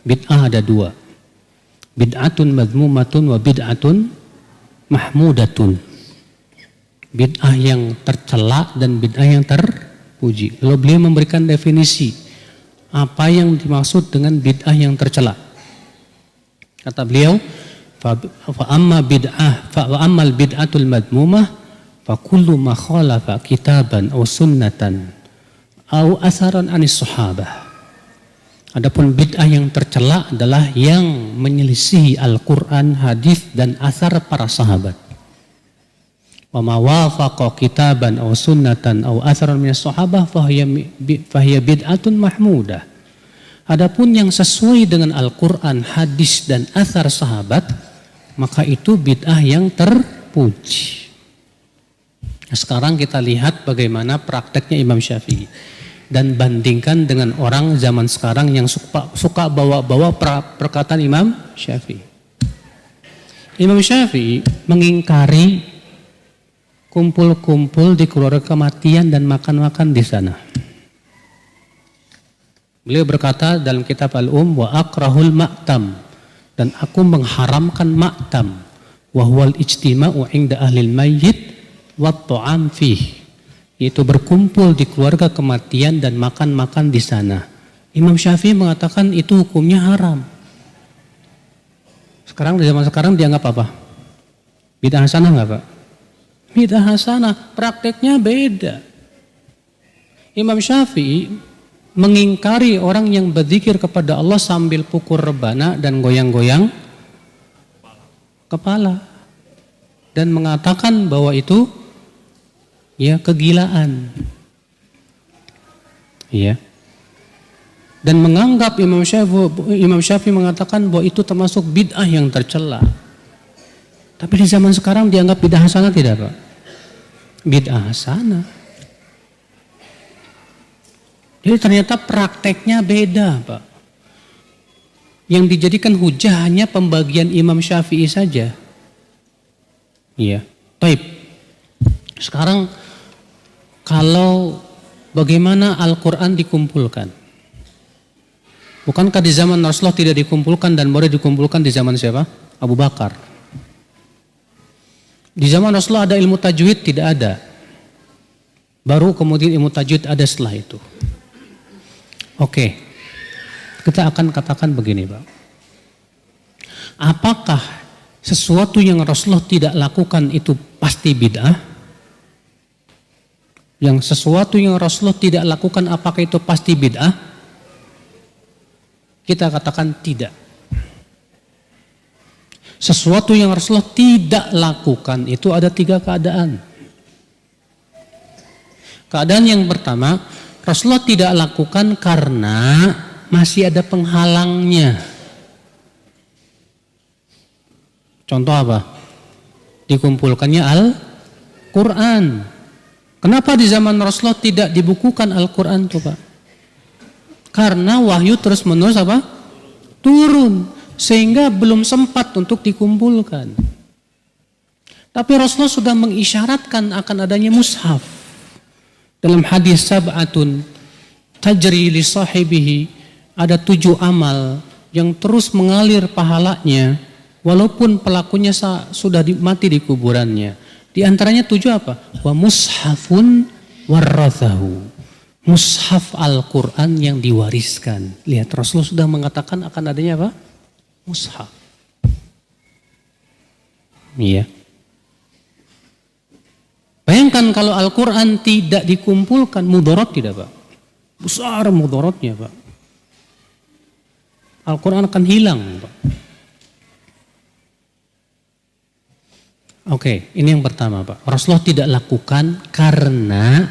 Bid'ah ada dua. Bid'atun madmumatun wa bid'atun mahmudatun. Bid'ah yang tercela dan bid'ah yang terpuji. Lalu beliau memberikan definisi apa yang dimaksud dengan bid'ah yang tercela. Kata beliau, fa ammal bid'atul madmumah fa kullu ma khalafa kitaban aw sunnatan aw atharan anis sahabah. Adapun bid'ah yang tercela adalah yang menyelisihi Al-Qur'an, hadis dan asar para sahabat. Wa ma wafaqa kitaban aw sunnatan aw atharan minas sahabah fahiya bid'atun mahmudah. Adapun yang sesuai dengan Al-Qur'an, hadis dan athar sahabat, maka itu bid'ah yang terpuji. Nah, sekarang kita lihat bagaimana prakteknya Imam Syafi'i dan bandingkan dengan orang zaman sekarang yang suka bawa-bawa perkataan Imam Syafi'i. Imam Syafi'i mengingkari kumpul-kumpul di keluarga kematian dan makan-makan di sana. Beliau berkata dalam kitab Al-Um, wa akrahul ma'tam, dan aku mengharamkan ma'tam, wa huwal ijtima'u 'inda ahlil mayyit wa ta'am fih, yaitu berkumpul di keluarga kematian dan makan-makan di sana. Imam Syafi'i mengatakan itu hukumnya haram. Sekarang di zaman sekarang dianggap apa? Bid'ah hasanah enggak, Pak? Bid'ah hasanah, prakteknya beda. Imam Syafi'i mengingkari orang yang berzikir kepada Allah sambil pukul rebana dan goyang-goyang kepala dan mengatakan bahwa itu ya kegilaan. Ya. Dan menganggap Imam Syafi'i mengatakan bahwa itu termasuk bid'ah yang tercela. Tapi di zaman sekarang dianggap bid'ah hasanah tidak, Pak? Bid'ah hasanah. Jadi ternyata prakteknya beda, Pak. Yang dijadikan hujah hanya pembagian Imam Syafi'i saja. Iya. Baik. Sekarang kalau bagaimana Al-Quran dikumpulkan? Bukankah di zaman Rasulullah tidak dikumpulkan dan boleh dikumpulkan di zaman siapa? Abu Bakar. Di zaman Rasulullah ada ilmu tajwid? Tidak ada. Baru kemudian ilmu tajwid ada setelah itu. Oke. Kita akan katakan begini, Pak. Apakah sesuatu yang Rasulullah tidak lakukan itu pasti bid'ah? Yang sesuatu yang Rasulullah tidak lakukan apakah itu pasti bid'ah? Kita katakan tidak. Sesuatu yang Rasulullah tidak lakukan itu ada 3 keadaan. Keadaan yang pertama, Rasulullah tidak lakukan karena masih ada penghalangnya. Contoh apa? Dikumpulkannya Al-Quran. Kenapa di zaman Rasulullah tidak dibukukan Al-Quran tuh, Pak? Karena wahyu terus menerus apa? Turun. Sehingga belum sempat untuk dikumpulkan. Tapi Rasulullah sudah mengisyaratkan akan adanya mushaf. Dalam hadis sab'atun tajri li sahibihi, ada 7 amal yang terus mengalir pahalanya walaupun pelakunya sudah mati di kuburannya. Di antaranya 7 apa? Wa mushafun warrathahu. Mushaf Al-Quran yang diwariskan. Lihat, Rasulullah sudah mengatakan akan adanya apa? Mushaf. Iya. Bayangkan kalau Al-Quran tidak dikumpulkan, mudarat tidak, Pak? Besar mudaratnya, Pak. Al-Quran akan hilang, Pak. Oke, ini yang pertama, Pak. Rasulullah tidak lakukan karena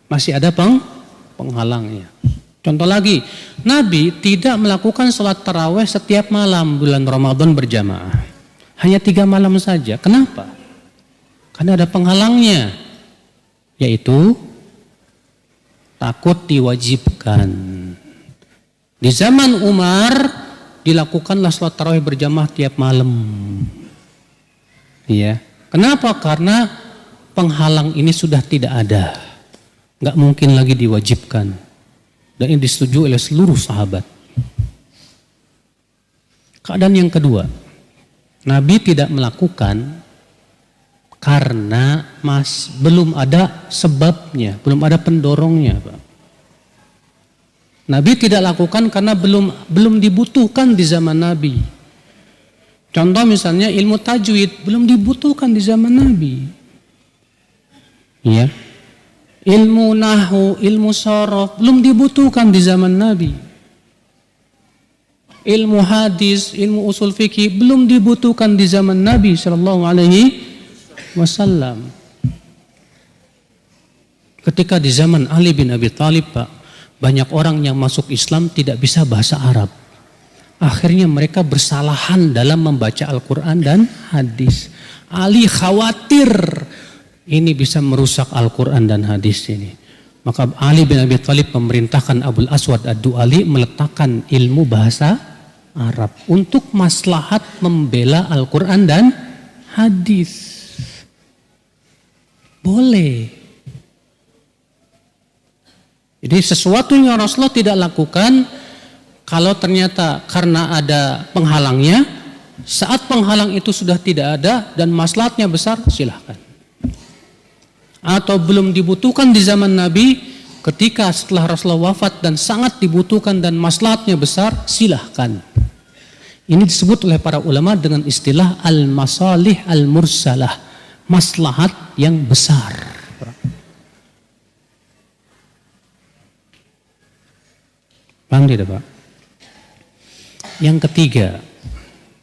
masih ada penghalangnya. Contoh lagi, Nabi tidak melakukan sholat taraweh setiap malam bulan Ramadan berjamaah. Hanya 3 malam saja. Kenapa? Karena ada penghalangnya, yaitu takut diwajibkan. Di zaman Umar dilakukanlah sholat tarawih berjamaah tiap malam. Iya. Kenapa? Karena penghalang ini sudah tidak ada, nggak mungkin lagi diwajibkan, dan ini disetujui oleh seluruh sahabat. Keadaan yang kedua, Nabi tidak melakukan karena belum ada sebabnya, belum ada pendorongnya, Pak. Nabi tidak lakukan karena belum dibutuhkan di zaman Nabi. Contoh misalnya ilmu tajwid belum dibutuhkan di zaman Nabi. Ya. Ilmu nahwu, ilmu sharaf belum dibutuhkan di zaman Nabi. Ilmu hadis, ilmu usul fikih belum dibutuhkan di zaman Nabi sallallahu alaihi wasallam. Ketika di zaman Ali bin Abi Thalib, Pak, banyak orang yang masuk Islam tidak bisa bahasa Arab. Akhirnya mereka bersalahan dalam membaca Al-Quran dan hadis. Ali khawatir ini bisa merusak Al-Quran dan hadis ini. Maka Ali bin Abi Thalib memerintahkan Abul Aswad Ad-Du'ali meletakkan ilmu bahasa Arab untuk maslahat membela Al-Quran dan hadis. Boleh. Jadi sesuatu yang Rasulullah tidak lakukan, kalau ternyata karena ada penghalangnya, saat penghalang itu sudah tidak ada dan maslahatnya besar, silahkan. Atau belum dibutuhkan di zaman Nabi, ketika setelah Rasulullah wafat dan sangat dibutuhkan dan maslahatnya besar, silahkan. Ini disebut oleh para ulama dengan istilah al-masalih al-mursalah, maslahat yang besar. Paham tidak, Pak? Yang ketiga,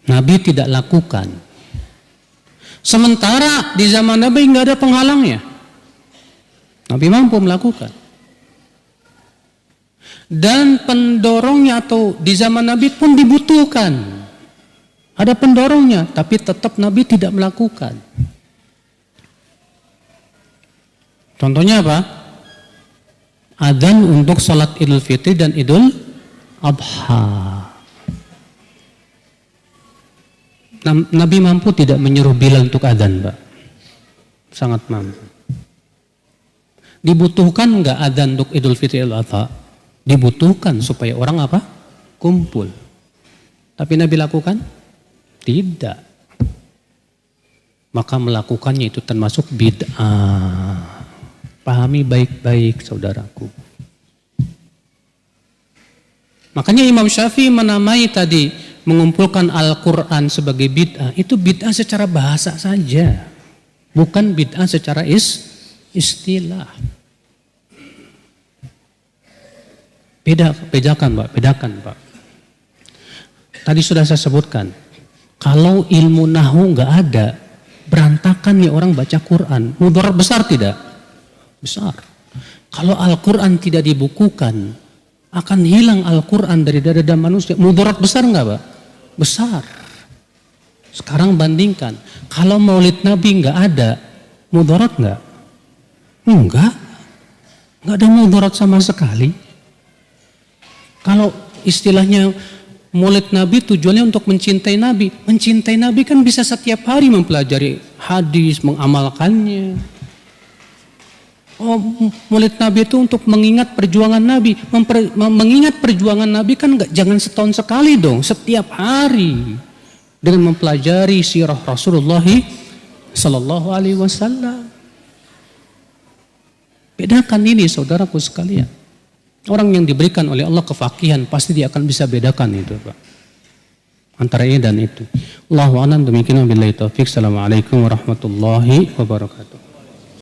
Nabi tidak lakukan. Sementara di zaman Nabi nggak ada penghalangnya. Nabi mampu melakukan. Dan pendorongnya atau di zaman Nabi pun dibutuhkan. Ada pendorongnya, tapi tetap Nabi tidak melakukan. Contohnya apa? Adzan untuk salat Idul Fitri dan Idul Adha. Nabi mampu tidak menyuruh Bilal untuk adzan, Pak? Sangat mampu. Dibutuhkan enggak adzan untuk Idul Fitri Idul Adha? Dibutuhkan supaya orang apa? Kumpul. Tapi Nabi lakukan? Tidak. Maka melakukannya itu termasuk bid'ah. Pahami baik-baik, saudaraku. Makanya Imam Syafi'i menamai tadi mengumpulkan Al-Quran sebagai bid'ah. Itu bid'ah secara bahasa saja, bukan bid'ah secara istilah. Bedakan Pak. Tadi sudah saya sebutkan, kalau ilmu nahwu nggak ada, berantakan nih orang baca Quran. Mudarat besar tidak? Besar. Kalau Al-Quran tidak dibukukan, akan hilang Al-Quran dari dada manusia. Mudarat besar enggak, Pak? Besar. Sekarang bandingkan, kalau maulid Nabi enggak ada, mudarat enggak? Enggak ada mudarat sama sekali. Kalau istilahnya maulid Nabi tujuannya untuk mencintai Nabi. Mencintai Nabi kan bisa setiap hari mempelajari hadis, mengamalkannya. Oh, maulid Nabi itu untuk mengingat perjuangan Nabi. Mengingat perjuangan Nabi kan jangan setahun sekali dong, setiap hari dengan mempelajari sirah Rasulullah sallallahu alaihi wasallam. Bedakan ini, saudaraku sekalian. Orang yang diberikan oleh Allah kefakihan pasti dia akan bisa bedakan itu, Pak. Antara ini dan itu. Allahu a'lam, demikian wabillahi taufik. Assalamualaikum warahmatullahi wabarakatuh.